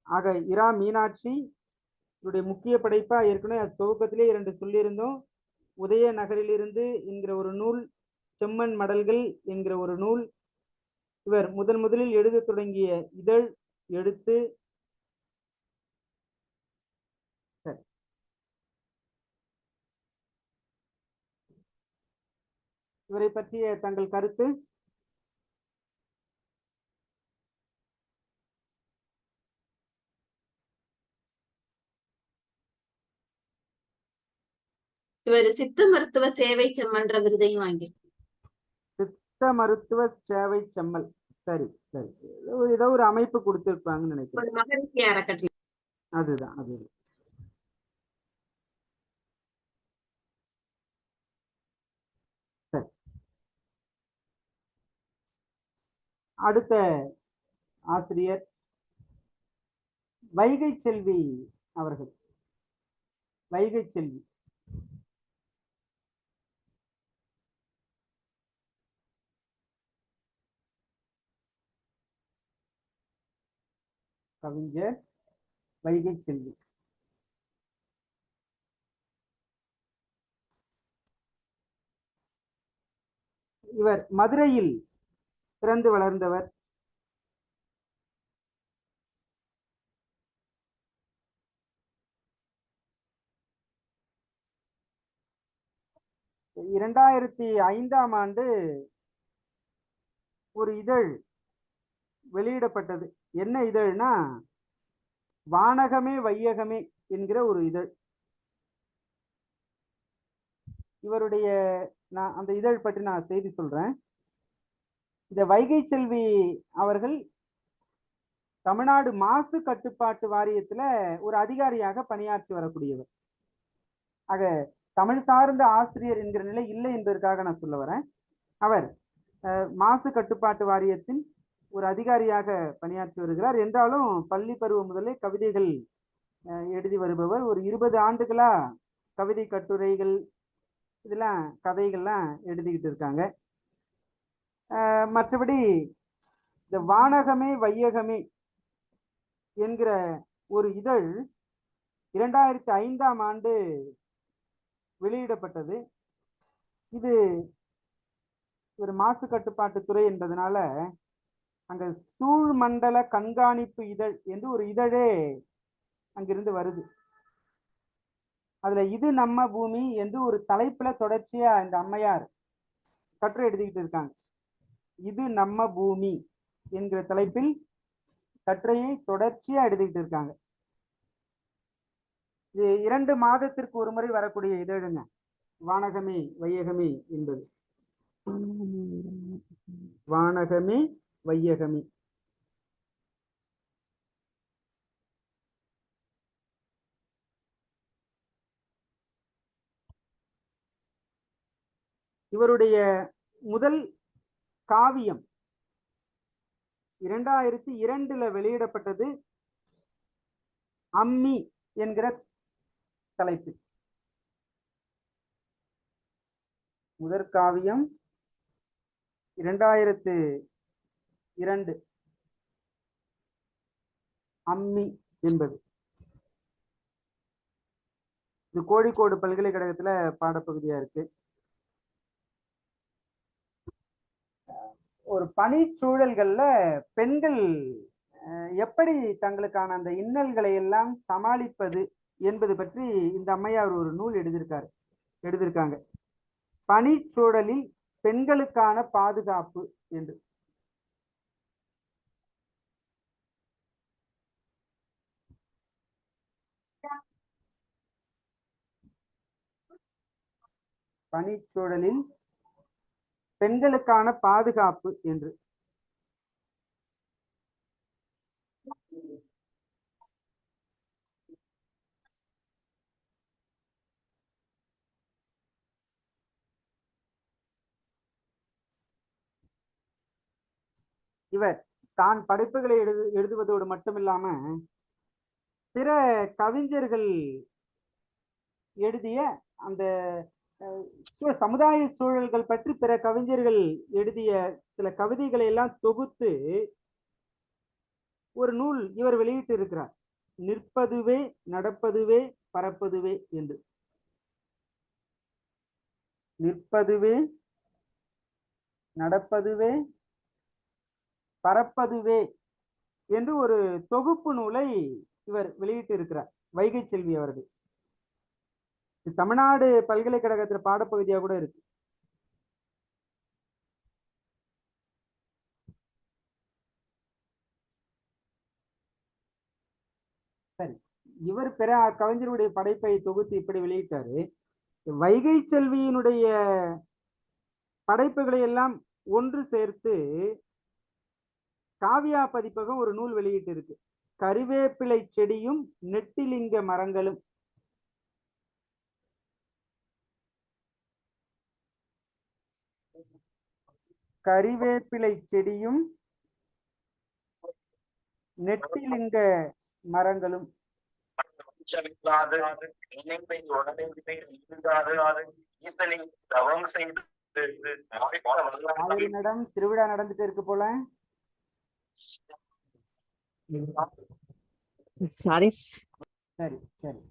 ஆக இரா மீனாட்சி இவருடைய முக்கிய படைப்பா ஏற்கனவே துவக்கத்திலே 2 சொல்லியிருந்தோம். உதய நகரிலிருந்து என்கிற ஒரு நூல், செம்மண் மடல்கள் என்கிற ஒரு நூல், இவர் முதலில் எழுத தொடங்கிய இதழ் எழுத்து. இவரை பற்றிய தங்கள் கருத்து? இவர் சித்த மருத்துவ சேவை செம்மல்ன்ற விருதையும் வாங்கி. சித்த மருத்துவ சேவை செம்மல். சரி சரி, ஏதோ ஒரு அமைப்பு கொடுத்திருப்பாங்கன்னு நினைக்கிறேன். மகரிஷி அறக்கட்டளை. அதுதான். சரி, அடுத்த ஆசிரியர் வைகை செல்வி அவர்கள். வைகை செல்வி கவிஞர் வைகை செல்வி. இவர் மதுரையில் பிறந்து வளர்ந்தவர். இரண்டாயிரத்தி 5ஆம் ஆண்டு ஒரு இதழ் வெளியிடப்பட்டது. என்ன இதழ்னா வானகமே வையகமே என்கிற ஒரு இதழ். இவருடைய அந்த இதழ் பற்றி நான் செய்தி சொல்றேன். இந்த வைகை செல்வி அவர்கள் தமிழ்நாடு மாசு கட்டுப்பாட்டு வாரியத்துல ஒரு அதிகாரியாக பணியாற்றி வரக்கூடியவர். ஆக தமிழ் சார்ந்த ஆசிரியர் என்கிற நிலை இல்லை என்பதற்காக நான் சொல்ல வரேன். அவர் மாசு கட்டுப்பாட்டு வாரியத்தின் ஒரு அதிகாரியாக பணியாற்றி வருகிறார். என்றாலும் பள்ளி பருவம் முதலே கவிதைகள் எழுதி வருபவர். ஒரு 20 ஆண்டுகளா கவிதை கட்டுரைகள் இதெல்லாம் கதைகள்லாம் எழுதிக்கிட்டு இருக்காங்க. மற்றபடி இந்த வானகமே வையகமே என்கிற ஒரு இதழ் 2005ஆம் ஆண்டு வெளியிடப்பட்டது. இது ஒரு மாசு கட்டுப்பாட்டு துறை என்பதனால அங்க சூழ்மண்டல கண்காணிப்பு இதழ் என்று ஒரு இதழே அங்கிருந்து வருது. அதுல இது நம்ம பூமி என்று ஒரு தலைப்புல தொடர்ச்சியா இந்த அம்மையார் கட்டுரை எழுதிக்கிட்டு இருக்காங்க. இது நம்ம பூமி என்கிற தலைப்பில் கட்டுரையை தொடர்ச்சியா எழுதிக்கிட்டு இருக்காங்க. இது 2 மாதத்திற்கு ஒரு முறை வரக்கூடிய இதழுங்க. வானகமே வையகமே என்பது. வானகமே வையகமே. இவருடைய முதல் காவியம் 2002 வெளியிடப்பட்டது. அம்மி என்கிற தலைப்பு. முதற் காவியம் 2002 அம்மி என்பது. இது கோழிக்கோடு பல்கலைக்கழகத்துல பாடப்பகுதியா இருக்கு. ஒரு பணிச்சூழல்கள்ல பெண்கள் எப்படி தங்களுக்கான அந்த இன்னல்களை எல்லாம் சமாளிப்பது என்பது பற்றி இந்த அம்மையார் ஒரு நூல் எழுதியிருக்காங்க. பணிச்சூழலில் பெண்களுக்கான பாதுகாப்பு என்று. பணிச்சூழலில் பெண்களுக்கான பாதுகாப்பு என்று. இவர் தான் படைப்புகளை எழுதுவதோடு மட்டுமில்லாம பிற கவிஞர்கள் எழுதிய அந்த சமுதாய சூழல்கள் பற்றி பிற கவிஞர்கள் எழுதிய சில கவிதைகளை எல்லாம் தொகுத்து ஒரு நூல் இவர் வெளியிட்டு இருக்கிறார். நிற்பதுவே நடப்பதுவே பறப்பதுவே என்று. நிற்பதுவே நடப்பதுவே பறப்பதுவே என்று ஒரு தொகுப்பு நூலை இவர் வெளியிட்டு இருக்கிறார். வைகை செல்வி அவர்கள். தமிழ்நாடு பல்கலைக்கழகத்தில் பாடப்பகுதியா கூட இருக்கு. சரி, இவர் பிற கவிஞருடைய படைப்பை தொகுத்து இப்படி வெளியிட்டாரு. வைகை செல்வியினுடைய படைப்புகளை எல்லாம் ஒன்று சேர்த்து காவியா பதிப்பகம் ஒரு நூல் வெளியிட்டு இருக்கு. கறிவேப்பிலை செடியும் நெட்டிலிங்க மரங்களும். கறிவேப்பிலை செடியும் நெட்டிலிங்க மரங்களும். ஆயிரம் திருவிழா நடந்துட்டு இருக்கு போல. சரி சரி சரி.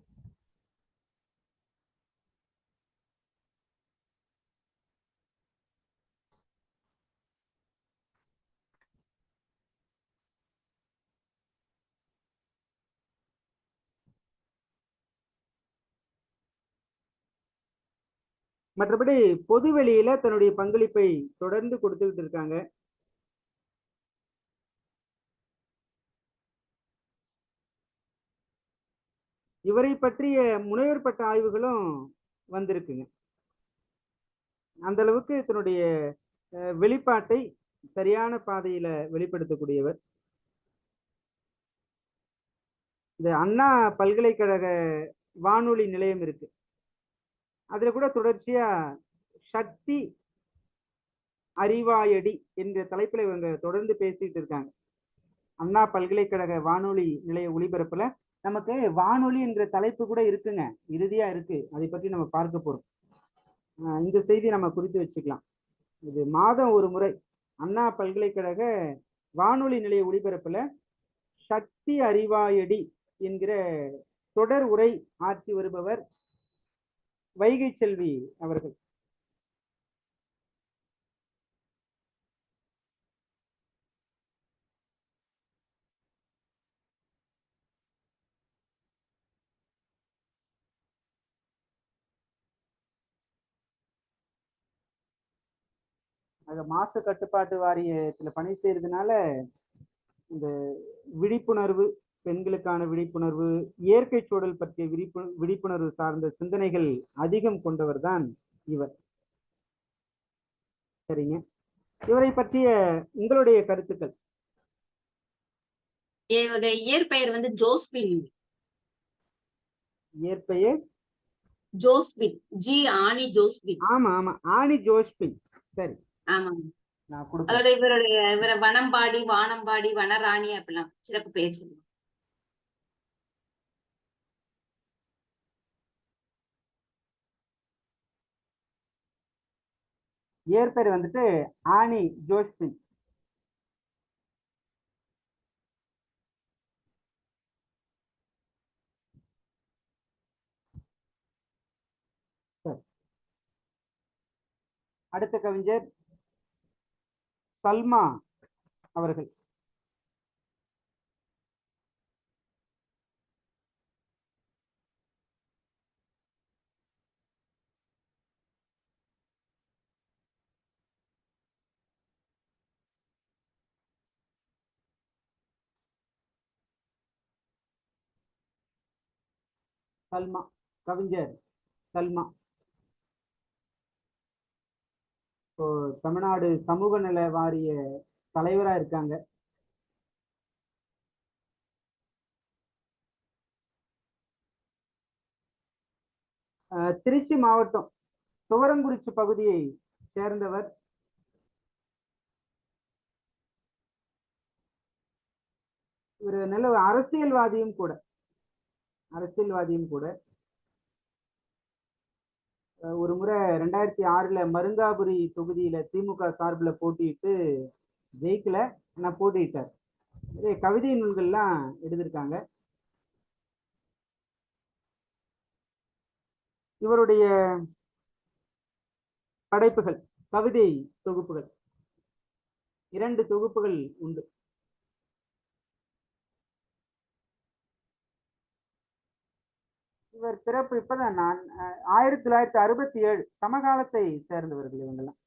மற்றபடி பொது வெளியில தன்னுடைய பங்களிப்பை தொடர்ந்து கொடுத்துக்கிட்டு இருக்காங்க. இவரை பற்றிய முனைவர் பட்ட ஆய்வுகளும் வந்திருக்குங்க. அந்த அளவுக்கு தன்னுடைய வெளிப்பாட்டை சரியான பாதையில வெளிப்படுத்தக்கூடியவர். இந்த அண்ணா பல்கலைக்கழக வானொலி நிலையம் இருக்கு. அதுல கூட தொடர்ச்சியா சக்தி அறிவாயடி என்ற தலைப்புல இவங்க தொடர்ந்து பேசிட்டு இருக்காங்க. அண்ணா பல்கலைக்கழக வானொலி நிலைய ஒளிபரப்புல நமக்கு வானொலி என்ற தலைப்பு கூட இருக்குங்க, இறுதியா இருக்கு. அதை பற்றி நம்ம பார்க்க போறோம். இந்த செய்தி நம்ம குறித்து வச்சுக்கலாம். இது மாதம் ஒரு முறை அண்ணா பல்கலைக்கழக வானொலி நிலைய ஒளிபரப்புல சக்தி அறிவாயடி என்கிற தொடர் உரை ஆற்றி வருபவர் வைகை செல்வி அவர்கள். ஆக மாசு கட்டுப்பாட்டு வாரியத்துல பணி செய்யறதுனால இந்த விழிப்புணர்வு, பெண்களுக்கான விழிப்புணர்வு, இயற்கை சூழல் பற்றிய விழிப்புணர்வு சார்ந்த சிந்தனைகள் அதிகம் கொண்டவர் தான் இவர். சரிங்க, இவரை பற்றிய உங்களுடைய கருத்துக்கள்? இவருடைய இயற்பெயர் வந்து ஜோஸ்பின். இயற்பெயர் ஜோஸ்பின், ஜி ஆனி ஜோஸ்பின். ஆமா ஆமா, ஆனி ஜோஸ்பின். சரி, ஆமாங்க. நான் கொடுப்பேன். அதோட இவரை வனம்பாடி, வானம்பாடி, வனராணி அப்படிலாம் சிறப்பு பெயர் சொல்லுவாங்க. இயற்பெயர் வந்துட்டு ஆனி ஜோஸ்பின். அடுத்த கவிஞர் சல்மா அவர்கள். சல்மா, கவிஞர் சல்மா இப்போ தமிழ்நாடு சமூக நல வாரிய தலைவரா இருக்காங்க. திருச்சி மாவட்டம் துவரங்குறிச்சி பகுதியை சேர்ந்தவர். இவர் நல்ல அரசியல்வாதியும் கூட. ஒரு முறை 2006 மருங்காபுரி தொகுதியில திமுக சார்பில் போட்டியிட்டு ஜெயிக்கல, ஆனா போட்டியிட்டார். கவிதை நூல்கள்லாம் எழுதியிருக்காங்க. இவருடைய படைப்புகள், கவிதை தொகுப்புகள் 2 தொகுப்புகள் உண்டு. இவர் பிறப்பு இப்பதான் 1967, சமகாலத்தை சேர்ந்தவர்கள் இவங்கெல்லாம்.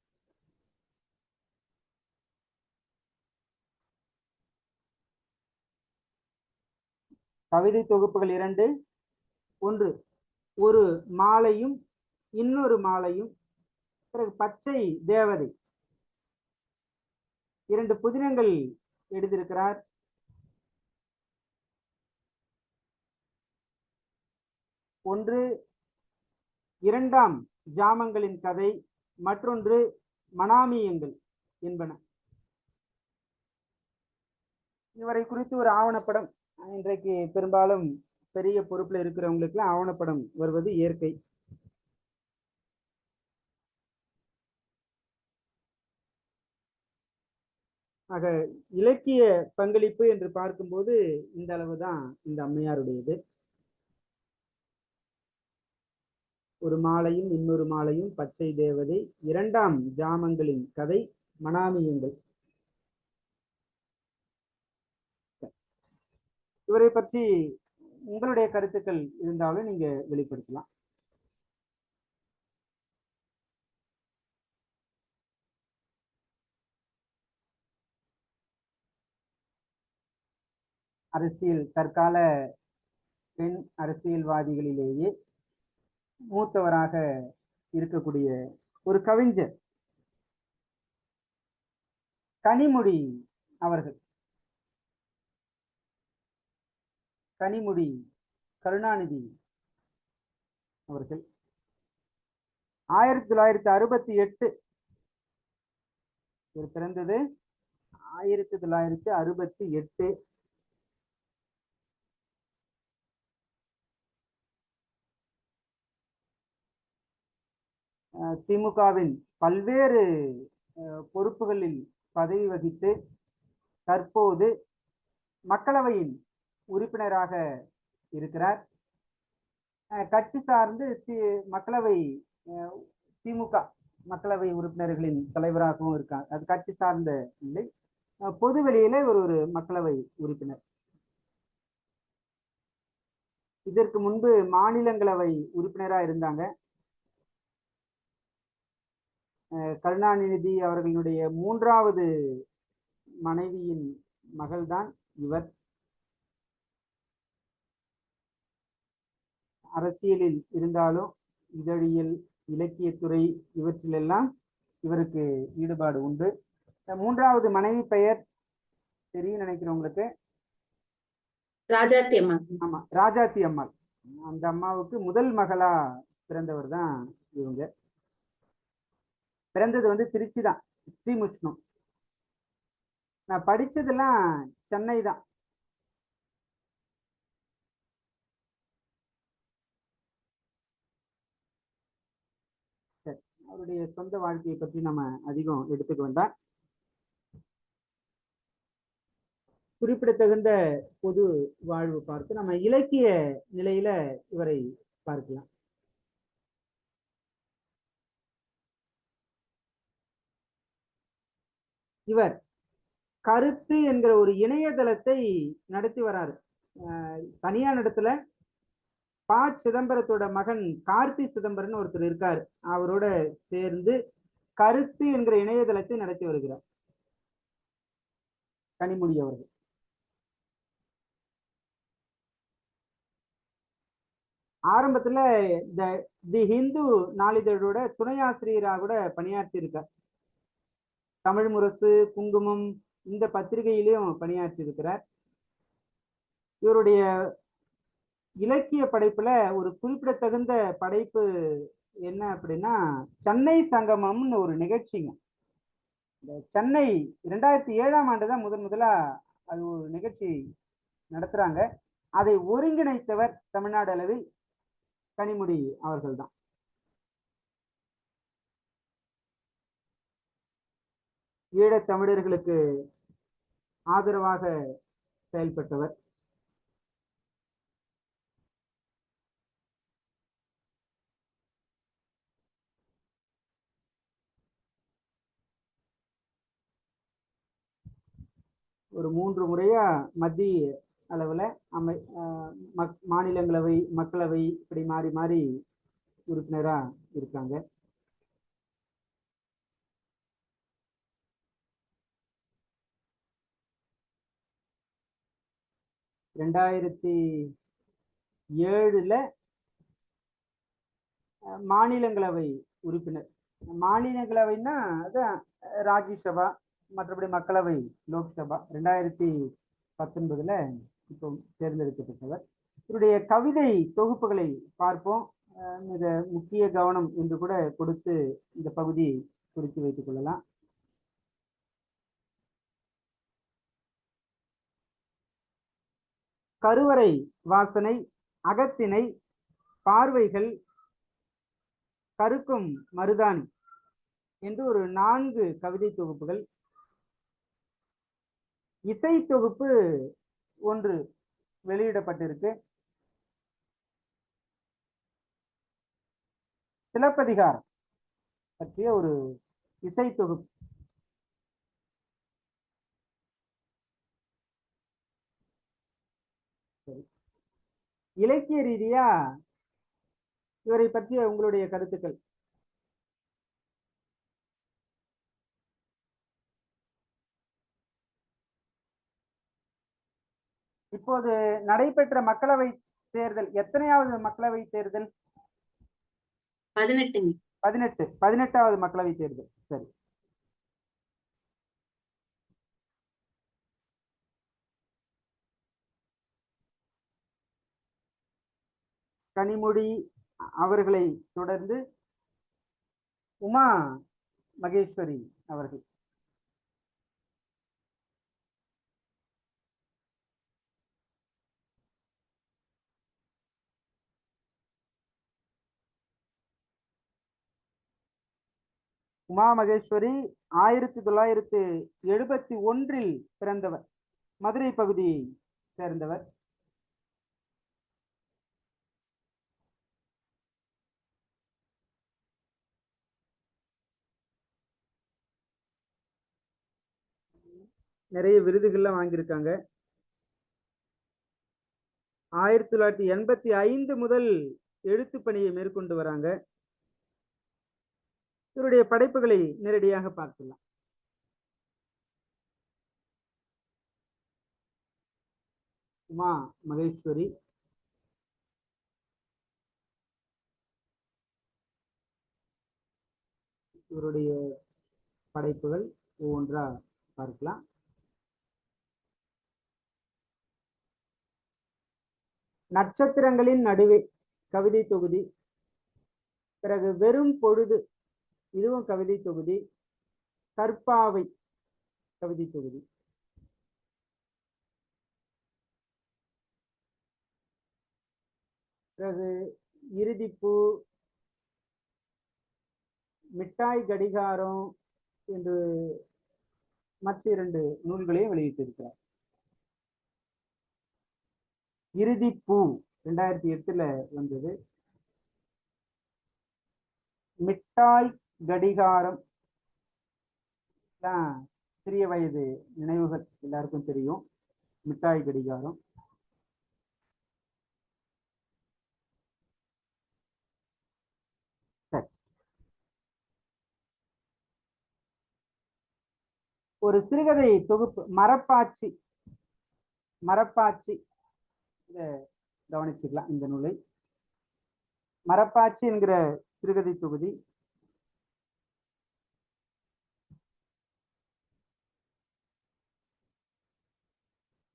கவிதை தொகுப்புகள் 2, ஒன்று ஒரு மாலையும் இன்னொரு மாலையும், பிறகு பச்சை தேவதை, 2 புதினங்கள் எழுதியிருக்கிறார். ஒன்று இரண்டாம் ஜாமங்களின் கதை, மற்றொன்று மனாமியங்கள் என்பன. இவரை குறித்து ஒரு ஆவணப்படம், இன்றைக்கு பெரும்பாலும் பெரிய பொறுப்புல இருக்கிறவங்களுக்கு ஆவணப்படம் வருவது இயற்கை. ஆக இலக்கிய பங்களிப்பு என்று பார்க்கும்போது இந்த அளவுதான் இந்த அம்மையாருடையது. ஒரு மாலையும் இன்னொரு மாலையும், பச்சை தேவதை, இரண்டாம் ஜாமங்களின் கதை, மனாமியங்கள். இவரை பற்றி உங்களுடைய கருத்துக்கள் இருந்தாலும் நீங்க வெளிப்படுத்தலாம். அரசியல், தற்கால பெண் அரசியல்வாதிகளிலேயே மூத்தவராக இருக்கக்கூடிய ஒரு கவிஞர் கனிமொழி அவர்கள். கனிமொழி கருணாநிதி அவர்கள் 1968, இவர் பிறந்தது 1968. திமுகவின் பல்வேறு பொறுப்புகளில் பதவி வகித்து தற்போது மக்களவையின் உறுப்பினராக இருக்கிறார். கட்சி சார்ந்து மக்களவை திமுக மக்களவை உறுப்பினர்களின் தலைவராகவும் இருக்கார். அது கட்சி சார்ந்த இல்லை, பொது வெளியில ஒரு மக்களவை உறுப்பினர். இதற்கு முன்பு மாநிலங்களவை உறுப்பினராக இருந்தாங்க. கருணாநிதி அவர்களுடைய 3வது மனைவியின் மகள்தான் இவர். அரசியலில் இருந்தாலும் இதழியல், இலக்கியத்துறை இவற்றிலெல்லாம் இவருக்கு ஈடுபாடு உண்டு. 3வது மனைவி பெயர் தெரியும் நினைக்கிறேன் உங்களுக்கு. ராஜாத்தி அம்மா. ஆமா, ராஜாத்தி அம்மாள். அந்த அம்மாவுக்கு முதல் மகளா பிறந்தவர் தான் இவங்க. பிறந்தது வந்து திருச்சி தான், ஸ்ரீமுஷ்ணம். நான் படிச்சதெல்லாம் சென்னை தான். சரி, அவருடைய சொந்த வாழ்க்கையை பற்றி நம்ம அதிகம் எடுத்துக்க வேண்டாம். குறிப்பிடத்தகுந்த பொது வாழ்வு பார்த்து நம்ம இலக்கிய நிலையில இவரை பார்க்கலாம். இவர் கருத்து என்கிற ஒரு இணையதளத்தை நடத்தி வராரு. தனியார் இடத்துல ப. சிதம்பரத்தோட மகன் கார்த்தி சிதம்பரன் ஒருத்தர் இருக்காரு. அவரோட சேர்ந்து கருத்து என்கிற இணையதளத்தை நடத்தி வருகிறார் கனிமொழி அவர்கள். ஆரம்பத்துல தி ஹிந்து நாளிதழோட துணை ஆசிரியராக கூட பணியாற்றி இருக்கார். தமிழ் முரசு, குங்குமம் இந்த பத்திரிகையிலையும் பணியாற்றி இருக்கிறார். இவருடைய இலக்கிய படைப்புல ஒரு குறிப்பிடத்தகுந்த படைப்பு என்ன அப்படின்னா, சென்னை சங்கமம்னு ஒரு நிகழ்ச்சிங்க. இந்த சென்னை 2007ஆம் ஆண்டுதான் முதலா அது ஒரு நிகழ்ச்சி நடத்துறாங்க. அதை ஒருங்கிணைத்தவர் தமிழ்நாடு அளவில் கனிமொழி அவர்கள் தான். ஈழத் தமிழர்களுக்கு ஆதரவாக செயல்பட்டவர். ஒரு 3 முறையா மத்திய அளவுல மாநிலங்களவை, மக்களவை இப்படி மாறி மாறி உறுப்பினரா இருக்காங்க. ரெண்டாயிரத்தி 7 மாநிலங்களவை உறுப்பினர். மாநிலங்களவைன்னா அதான் ராஜ்யசபா, மற்றபடி மக்களவை, லோக்சபா. 2019 இப்போ தேர்ந்தெடுக்கப்பட்டவர். இவருடைய கவிதை தொகுப்புகளை பார்ப்போம். மிக முக்கிய கவனம் என்று கூட கொடுத்து இந்த பகுதியை குறித்து வைத்துக் கொள்ளலாம். கருவறை வாசனை, அகத்திணை, பார்வைகள், கருக்கும் மருதாணி என்று ஒரு 4 கவிதை தொகுப்புகள். இசை தொகுப்பு 1 வெளியிடப்பட்டிருக்கு. சிலப்பதிகாரம் பற்றிய ஒரு இசை தொகுப்பு. இலக்கிய ரீதியா இவரை பற்றிய உங்களுடைய கருத்துக்கள்? இப்போது நடைபெற்ற மக்களவை தேர்தல் எத்தனையாவது மக்களவை தேர்தல்? 18வது மக்களவை தேர்தல். சரி, கனிமொழி அவர்களை தொடர்ந்து உமா மகேஸ்வரி அவர்கள். உமா மகேஸ்வரி 1971 பிறந்தவர். மதுரை பகுதியை சேர்ந்தவர். நிறைய விருதுகள்லாம் வாங்கியிருக்காங்க. 1985 முதல் எழுத்து பணியை மேற்கொண்டு வராங்க. இவருடைய படைப்புகளை நேரடியாக பார்க்கலாம். உமா மகேஸ்வரி, இவருடைய படைப்புகள் ஒவ்வொன்றா பார்க்கலாம். நட்சத்திரங்களின் நடுவே கவிதை தொகுதி, பிறகு வெறும் பொழுது, இதுவும் கவிதை தொகுதி, கற்பாவை கவிதை தொகுதி, பிறகு இறுதிப்பூ, மிட்டாய் கடிகாரம் என்று மற்ற 2 நூல்களையும் வெளியிட்டிருக்கிறார். இறுதிப்பூ 2008 வந்தது. மிட்டாய் கடிகாரம் சிறிய வயது நினைவுகள் எல்லாருக்கும் தெரியும். மிட்டாய் கடிகாரம். ஒரு சிறுகதை தொகுப்பு மரப்பாச்சி. மரப்பாச்சி கவனிச்சுக்கலாம். இந்த நூலை மரப்பாச்சி என்கிற சிறுகதை தொகுதி.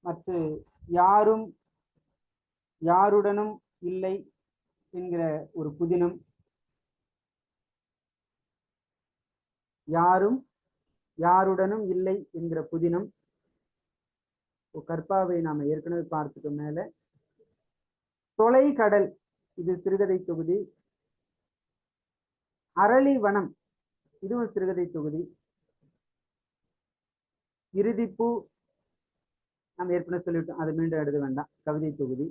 மற்ற யாரும் யாருடனும் இல்லை என்கிற ஒரு புதினம். யாரும் யாருடனும் இல்லை என்கிற புதினம். கற்பாவை நாம ஏற்கனவே பார்த்துட்டோம். மேல தொலை கடல், இது சிறுகதை தொகுதி. அரளி வனம், இதுவும் சிறுகதை தொகுதி. இறுதிப்பூ நம்ம ஏற்கனவே சொல்லிவிட்டோம், அதை மீண்டும் எழுத வேண்டாம், கவிதை தொகுதி.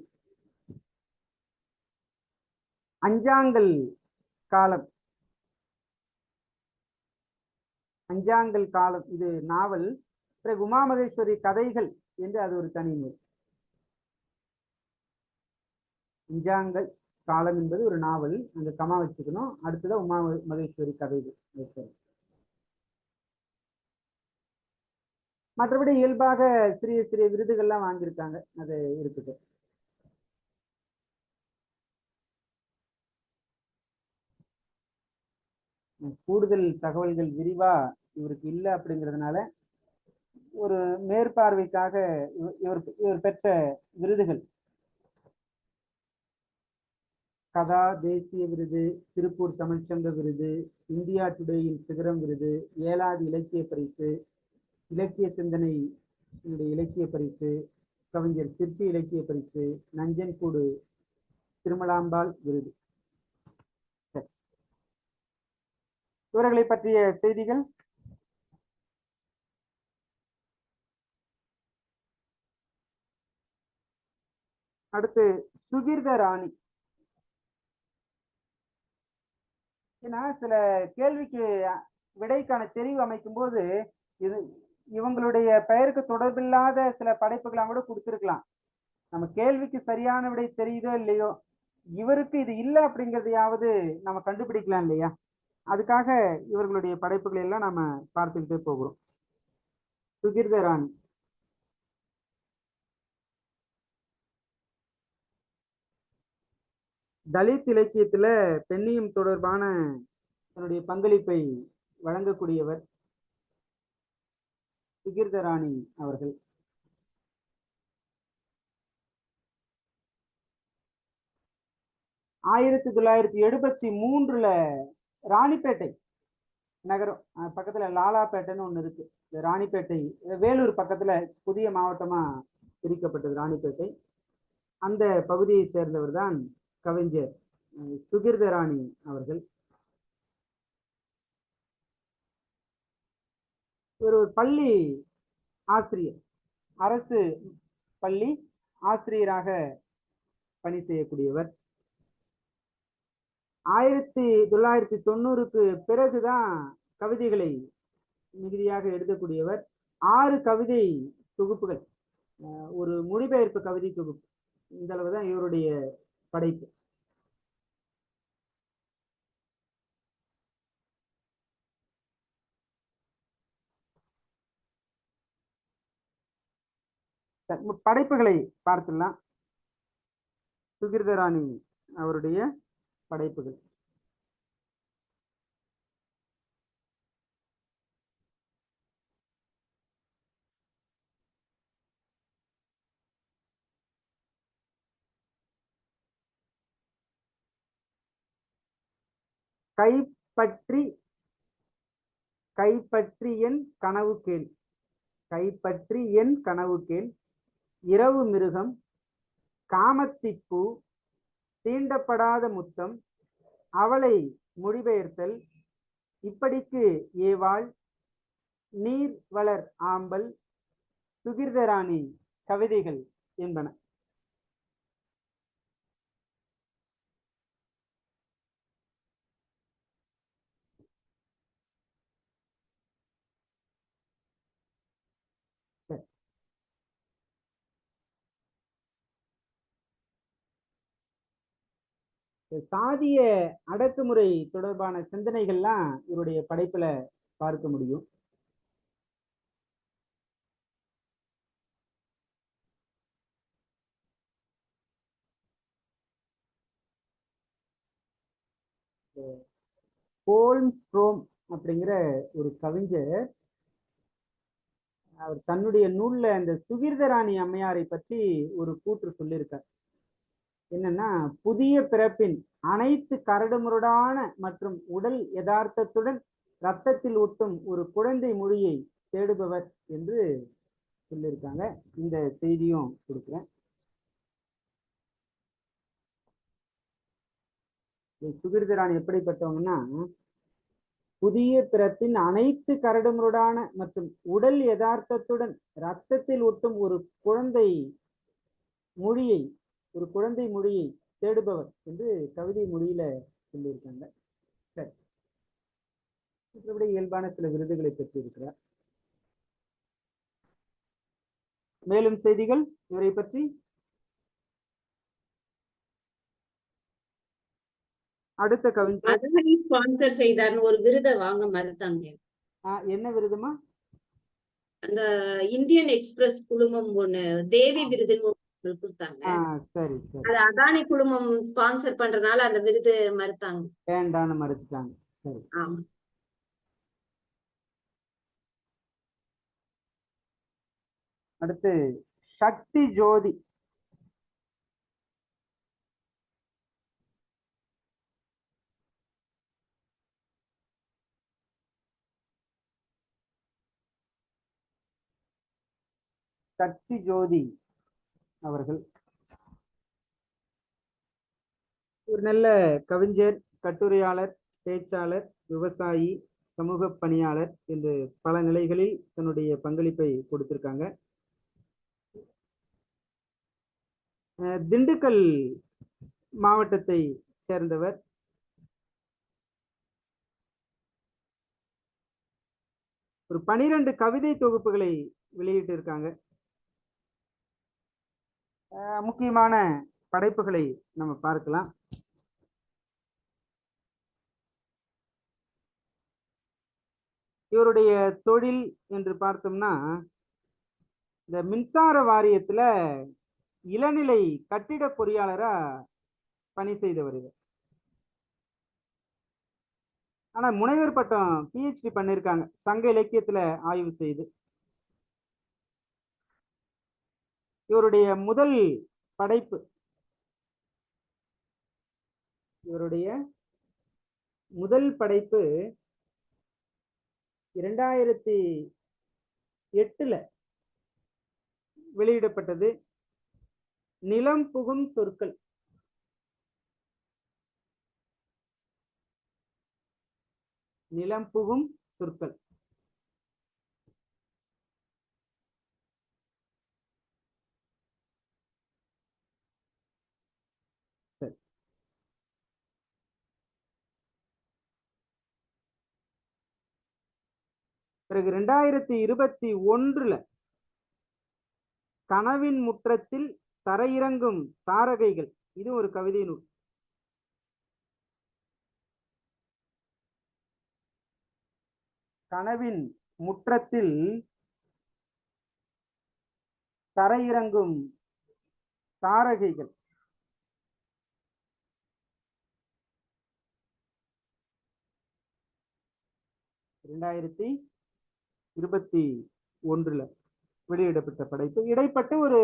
அஞ்சாங்கல் காலம், அஞ்சாங்கல் காலம் இது நாவல். பிறகு உமா மகேஸ்வரி கதைகள் என்று அது ஒரு தனி நூல். அஞ்சாங்கல் காலம் என்பது ஒரு நாவல், அங்க கமா வச்சுக்கணும். அடுத்ததான் உமா மகேஸ்வரி கதைகள் வைக்கணும். மற்றபடி இயல்பாக சிறிய சிறிய விருதுகள்லாம் வாங்கியிருக்காங்க, அது இருக்குது. கூடுதல் தகவல்கள் விரிவா இவருக்கு இல்லை அப்படிங்கிறதுனால ஒரு மேற்பார்வைக்காக இவர் பெற்ற விருதுகள்: கதா தேசிய விருது, திருப்பூர் தமிழ்ச்சங்க விருது, இந்தியா டுடேயின் சிகரம் விருது, ஏழாவது இலக்கிய பரிசு, இலக்கிய சிந்தனை இலக்கிய பரிசு, கவிஞர் சிற்பி இலக்கிய பரிசு, நஞ்சன்கூடு திருமலாம்பாள் விருது. இவர்களை பற்றிய செய்திகள்: அடுத்து சுகிர்த ராணி. ஏன்னா சில கேள்விக்கு விடைக்கான தெரிவு அமைக்கும் போது இது இவங்களுடைய பெயருக்கு தொடர்பில்லாத சில படைப்புகளாம் கூட கொடுத்திருக்கலாம். நம்ம கேள்விக்கு சரியான விடை தெரியுதோ இல்லையோ, இவருக்கு இது இல்லை அப்படிங்கிறதையாவது நம்ம கண்டுபிடிக்கலாம் இல்லையா? அதுக்காக இவர்களுடைய படைப்புகளை எல்லாம் நாம பார்த்துக்கிட்டே போகிறோம். சுகிர்த ராணி தலித் இலக்கியத்துல பெண்ணியம் தொடர்பான தன்னுடைய பங்களிப்பை வழங்கக்கூடியவர் சுகிர்த ராணி அவர்கள். ஆயிரத்தி 1973 ராணிப்பேட்டை நகரம் பக்கத்துல லாலாப்பேட்டைன்னு ஒண்ணு இருக்கு. இந்த ராணிப்பேட்டை வேலூர் பக்கத்துல புதிய மாவட்டமா பிரிக்கப்பட்டது ராணிப்பேட்டை. அந்த பகுதியை சேர்ந்தவர் தான் கவிஞர் சுகிர்த ராணி அவர்கள். ஒரு பள்ளி ஆசிரியர், அரசு பள்ளி ஆசிரியராக பணி செய்யக்கூடியவர். 1990க்கு பிறகுதான் கவிதைகளை மிகுதியாக எழுதக்கூடியவர். 6 கவிதை தொகுப்புகள், ஒரு மொழிபெயர்ப்பு கவிதை தொகுப்பு, இந்த அளவுதான் இவருடைய படைப்பு. படைப்புகளை பார்த்துடலாம். சுகிர்தராணி அவருடைய படைப்புகள். கைப்பற்றி என் கனவு கேள், கைப்பற்றி என் கனவு கேள், இரவு மிருகம், காமத்திப்பூ, தீண்டப்படாத முத்தம், அவளை மொழிபெயர்த்தல், இப்படிக்கு ஏவாள், நீர் வளர் ஆம்பல், சுகிர்தராணி கவிதைகள் என்பன. சாதிய அடக்குமுறை தொடர்பான சிந்தனைகள்லாம் இவருடைய படைப்புல பார்க்க முடியும். ஹோல்ம்ஸ்ட்ரோம் அப்படிங்கிற ஒரு கவிஞர் அவர் தன்னுடைய நூல்ல இந்த சுகிர்தராணி அம்மையாரை பற்றி ஒரு கூற்று சொல்லியிருக்கார். என்னன்னா, புதிய பிறப்பின் அனைத்து கரடுமுரடான மற்றும் உடல் யதார்த்தத்துடன் ரத்தத்தில் ஊட்டும் ஒரு குழந்தை மொழியை தேடுபவர் என்று சொல்லியிருக்காங்க. இந்த செய்தியும் கொடுக்குறேன். சுகிர்தராணி எப்படிப்பட்டவங்கன்னா, புதிய பிறப்பின் அனைத்து கரடுமுரடான மற்றும் உடல் யதார்த்தத்துடன் ரத்தத்தில் ஊட்டும் ஒரு குழந்தை மொழியை தேடுபவர் என்று கவிதை மொழியில சொல்லியிருக்காங்க. சரி, மற்றபடி இயல்பான சில விருதுகளை பெற்றிருக்கிறார். மேலும் செய்திகள் இவரை பற்றி. அடுத்த கவிஞர் ஸ்பான்சர் செய்தார்னு ஒரு விருதை வாங்க மறுத்தாங்க. என்ன விருதுமா? அந்த இந்தியன் எக்ஸ்பிரஸ் குழுமம் ஒண்ணு தேவி விருதுன்னு கொடுத்தாங்க. சரி சரி. அது அதானி குழுமம் ஸ்பான்சர் பண்றதுனால அந்த விருது மறுத்தாங்க, வேண்டான்னு மறுத்துட்டாங்க. சரி. ஆமா. அடுத்து சக்தி ஜோதி. சக்தி ஜோதி அவர்கள் ஒரு நல்ல கவிஞர், கட்டுரையாளர், பேச்சாளர், விவசாயி, சமூக பணியாளர் என்று பல நிலைகளில் தன்னுடைய பங்களிப்பை கொடுத்திருக்காங்க. திண்டுக்கல் மாவட்டத்தை சேர்ந்தவர். ஒரு 12 கவிதை தொகுப்புகளை வெளியிட்டு இருக்காங்க. முக்கியமான படைப்புகளை நம்ம பார்க்கலாம். இவருடைய தொழில் என்று பார்த்தோம்னா, இந்த மின்சார வாரியத்துல இளநிலை கட்டிட பொறியாளரா பணி செய்து வருகிறார். ஆனா முனைவர் பட்டம் PhD பண்ணிருக்காங்க சங்க இலக்கியத்துல ஆய்வு செய்து. இவருடைய முதல் படைப்பு 2008 வெளியிடப்பட்டது. நிலம் புகும் சொற்கள். நிலம் புகும் சொற்கள். பிறகு 2021 கனவின் முற்றத்தில் தரையிறங்கும் தாரகைகள், இது ஒரு கவிதை நூல். கனவின் முற்றத்தில் தரையிறங்கும் தாரகைகள். இரண்டாயிரத்தி 21 வெளியிடப்பட்ட படைப்பு. இடைப்பட்டு ஒரு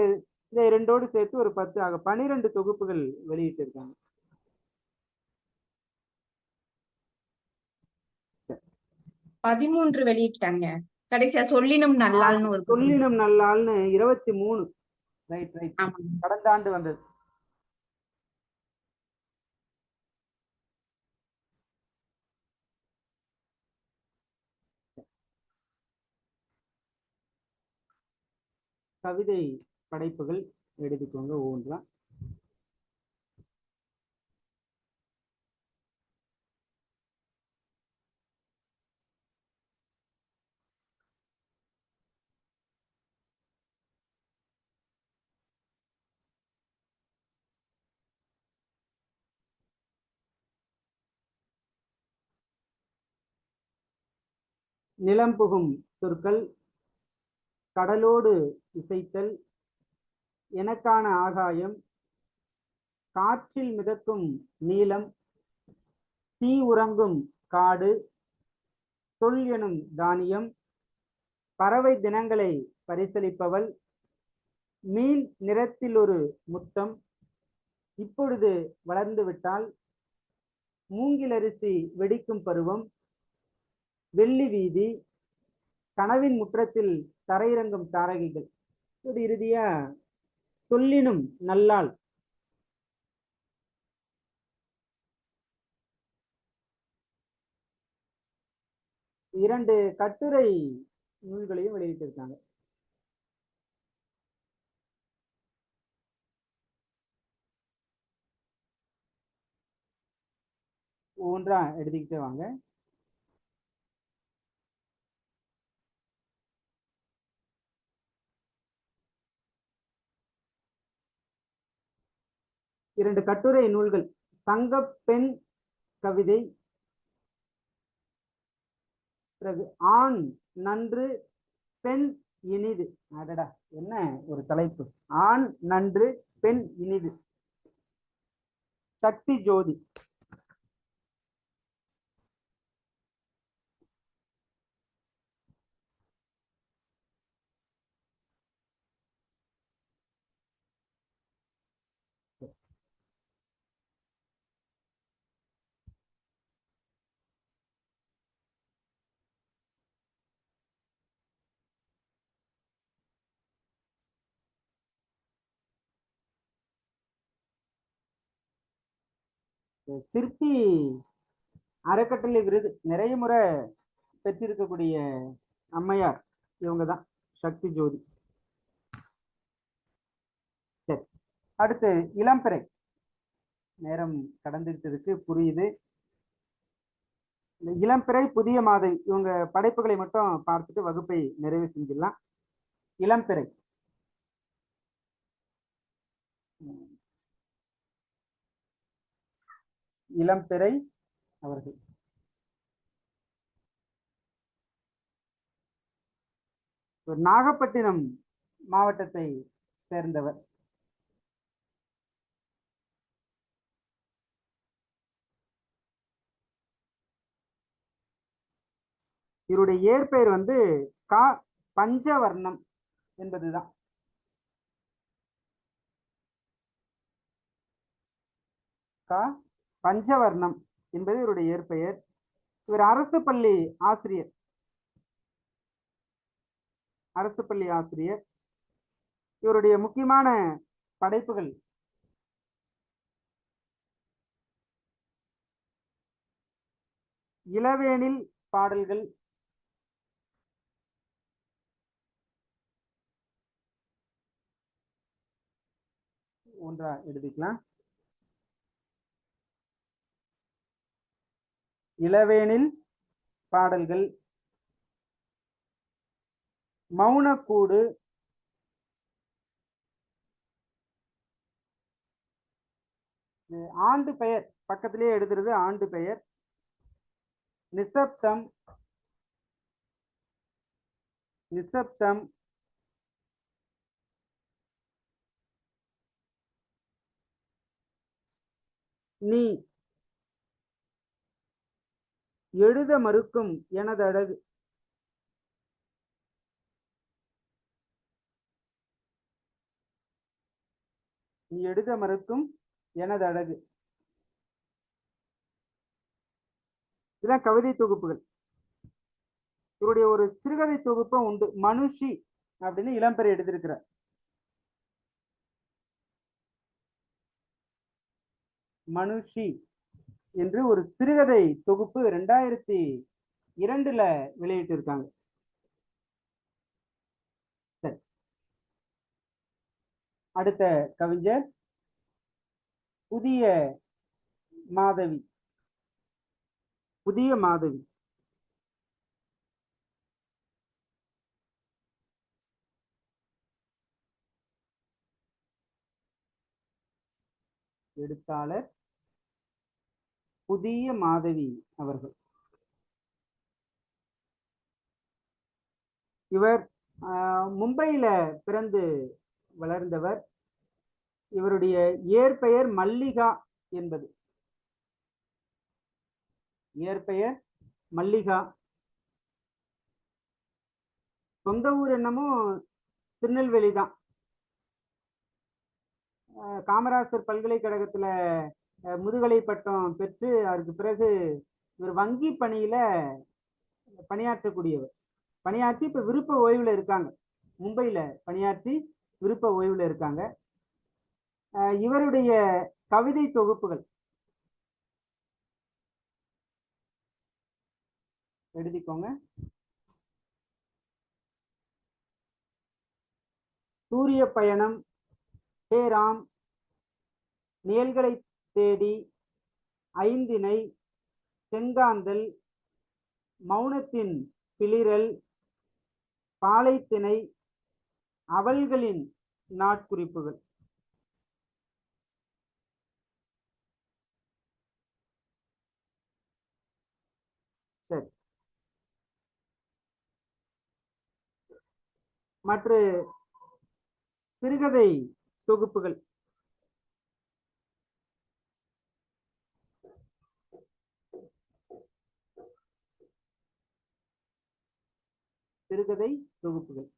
இந்த இரண்டோடு சேர்த்து ஒரு 10 ஆக 12 தொகுப்புகள் வெளியிட்டிருக்காங்க. 13 வெளியிட்டாங்க. கடைசியா சொல்லினும் நல்லாள்னு ஒரு சொல்லினும் நல்லாள்னு 23. Right right. ஆமாங்க. கடந்த ஆண்டு வந்தது. கவிதை படைப்புகள் எடுத்துக்கோங்க ஒவ்வொன்றா. நிலம் புகும் சொற்கள், கடலோடு இசைத்தல், எனக்கான ஆகாயம், காற்றில் மிதக்கும் நீலம், தீ உறங்கும் காடு, சொல் எனும் தானியம், பறவை தினங்களை பரிசளிப்பவள், மீன் நிறத்தில் ஒரு முத்தம், இப்பொழுது வளர்ந்து விட்டால், மூங்கிலரிசி வெடிக்கும் பருவம், வெள்ளி வீதி, கனவின் முற்றத்தில் தரையிறங்கும் தாரகைகள். இறுதியா சொல்லினும் நல்லாள். இரண்டு கட்டுரை நூல்களையும் வெளியிட்டிருக்காங்க. ஒவ்வொன்றா எடுத்துக்கிட்டே வாங்க. இரண்டு கட்டுரை நூல்கள், சங்க பெண் கவிதை, பிறகு ஆண் நன்று பெண் இனிது. அடடா, என்ன ஒரு தலைப்பு! ஆண் நன்று பெண் இனிது, சக்தி ஜோதி. சிற்பி அறக்கட்டளை விருது நிறைய முறை பெற்றிருக்கக்கூடிய அம்மையார் இவங்கதான், சக்தி ஜோதி. சரி, அடுத்து இளம்பிறை. நேரம் கடந்துட்டு இருக்கு, புரியுது. இந்த இளம்பிறை, புதிய மாதை, இவங்க படைப்புகளை மட்டும் பார்த்துட்டு வகுப்பை நிறைவு செஞ்சிடலாம். இளம்பிறை இளம்பிறை அவர்கள் நாகப்பட்டினம் மாவட்டத்தை சேர்ந்தவர். இவருடைய இயற்பெயர் வந்து கா பஞ்சவர்ணம் என்பதுதான். கா பஞ்சவர்ணம் என்பது இவருடைய இயற்பெயர். இவர் அரசு பள்ளி ஆசிரியர். அரசு பள்ளி ஆசிரியர். இவருடைய முக்கியமான படைப்புகள் இளவேனில் பாடல்கள், ஒன்றா எழுதிக்கலாம். இளவேனில் பாடல்கள், மௌனக்கூடு, ஆண்டு பெயர் பக்கத்திலேயே எழுதுறது ஆண்டு பெயர், நிசப்தம், நிசப்தம், நீ எழுத மறுக்கும் எனதழகு. நீ எழுத மறுக்கும் எனதழகு. இதெல்லாம் கவிதை தொகுப்புகள். இவருடைய ஒரு சிறுகதை தொகுப்பும் உண்டு, மனுஷி அப்படின்னு இளம்பெறை எடுத்திருக்கிறார். மனுஷி என்று ஒரு சிறுகதை தொகுப்பு 2002 வெளியிட்டு இருக்காங்க. அடுத்த கவிஞர் புதிய மாதவி. புதிய மாதவி எழுத்தாளர் புதிய மாதவி அவர்கள். இவர் மும்பையில பிறந்து வளர்ந்தவர். இவருடைய இயற்பெயர் மல்லிகா என்பது. இயற்பெயர் மல்லிகா. சொந்த ஊர் என்னமோ திருநெல்வேலி தான். காமராசர் பல்கலைக்கழகத்துல முதுகலை பட்டம் பெற்று அதற்கு பிறகு இவர் வங்கி பணியில பணியாற்றக்கூடியவர். பணியாற்றி இப்ப விருப்ப ஓய்வுல இருக்காங்க. மும்பையில பணியாற்றி விருப்ப ஓய்வுல இருக்காங்க. இவருடைய கவிதை தொகுப்புகள் எழுதிக்கோங்க. சூரிய பயணம், ஹேராம், நியல்களை தேடி, ஐந்திணை, செங்காந்தல், மௌனத்தின் பிளிரல், பாலைத்திணை, அவள்களின் நாட்குறிப்புகள். சரி, மற்ற சிறுகதை தொகுப்புகள் சிறுகதை தொகுப்புகள்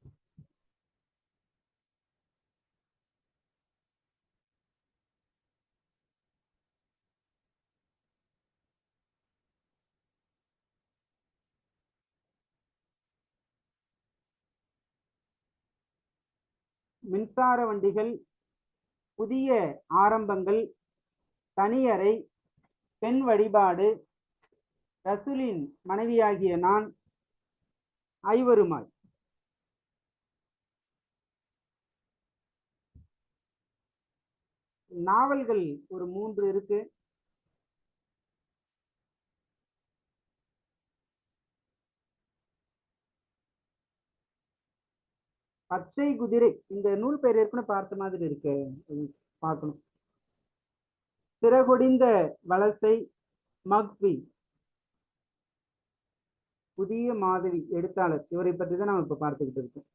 மின்சார வண்டிகள், புதிய ஆரம்பங்கள், தனியறை, பெண் வழிபாடு, ரசூலின் மனைவியாகிய நான், ஐவருமாய். நாவல்கள் ஒரு 3 இருக்கு. பச்சை குதிரை, இந்த நூல் பெயர் ஏற்கனவே பார்த்த மாதிரி இருக்கு, பார்க்கணும். சிறகொடிந்த வலசை, மக்வி. புதிய மாதவி எழுத்தாளர். இவரை பற்றி தான் நம்ம இப்ப பார்த்துக்கிட்டு இருக்கோம்.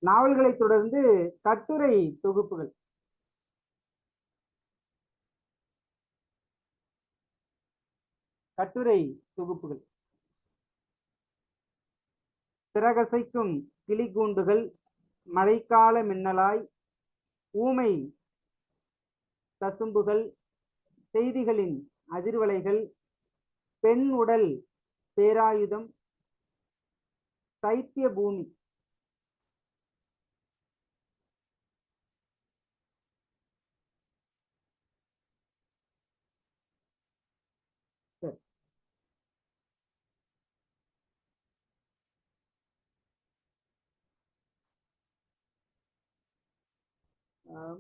நாவல்களை தொடர்ந்து கட்டுரை தொகுப்புகள். கட்டுரை தொகுப்புகள். சிறகசைக்கும் கிளிகூண்டுகள், மழைக்கால மின்னலாய், ஊமை தசும்புகள், செய்திகளின் அதிர்வலைகள், பெண் உடல் பேராயுதம், சைத்திய பூமி.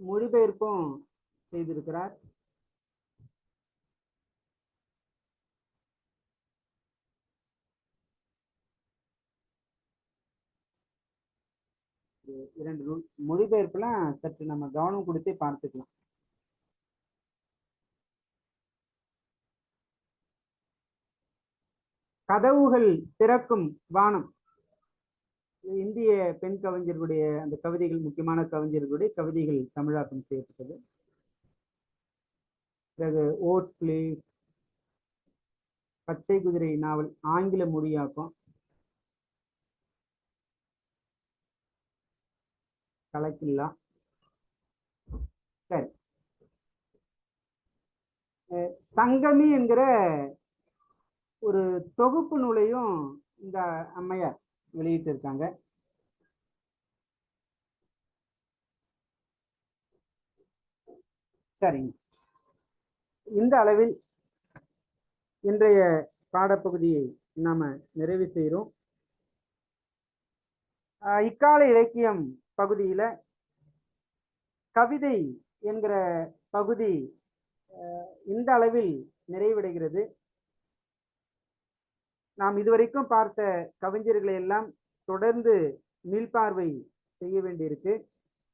மொழிபெயர்ப்பும் செய்திருக்கிறார். இரண்டு நூல் மொழிபெயர்ப்புலாம் சற்று நம்ம கவனம் கொடுத்தே பார்த்துக்கலாம். கதவுகள் திறக்கும் வானம். இந்திய பெண் கவிஞர்களுடைய அந்த கவிதைகள், முக்கியமான கவிஞர்களுடைய கவிதைகள் தமிழாக்கம் செய்யப்பட்டது. பிறகு ஓட்ஸ்லி, பச்சை குதிரை நாவல் ஆங்கில மொழியாக்கம், கலக்கில்லா. சரி, சங்கமி என்கிற ஒரு தொகுப்பு நூலையும் இந்த அம்மையார் வெளியிட்டு இருக்காங்க. சரிங்க, இந்த அளவில் இன்றைய பாடப்பகுதியை நாம நிறைவு செய்கிறோம். இக்கால இலக்கியம் பகுதியில கவிதை என்கிற பகுதி இந்த அளவில் நிறைவடைகிறது. நாம் இதுவரைக்கும் பார்த்த கவிஞர்களை எல்லாம் தொடர்ந்து மீள்பார்வை செய்ய வேண்டியிருக்கு.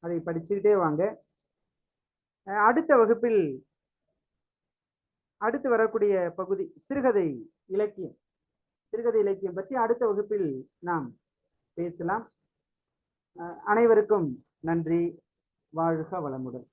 அதை படிச்சுக்கிட்டே வாங்க. அடுத்த வகுப்பில் அடுத்து வரக்கூடிய பகுதி சிறுகதை இலக்கியம். சிறுகதை இலக்கியம் பற்றி அடுத்த வகுப்பில் நாம் பேசலாம். அனைவருக்கும் நன்றி. வாழ்க வளமுடன்.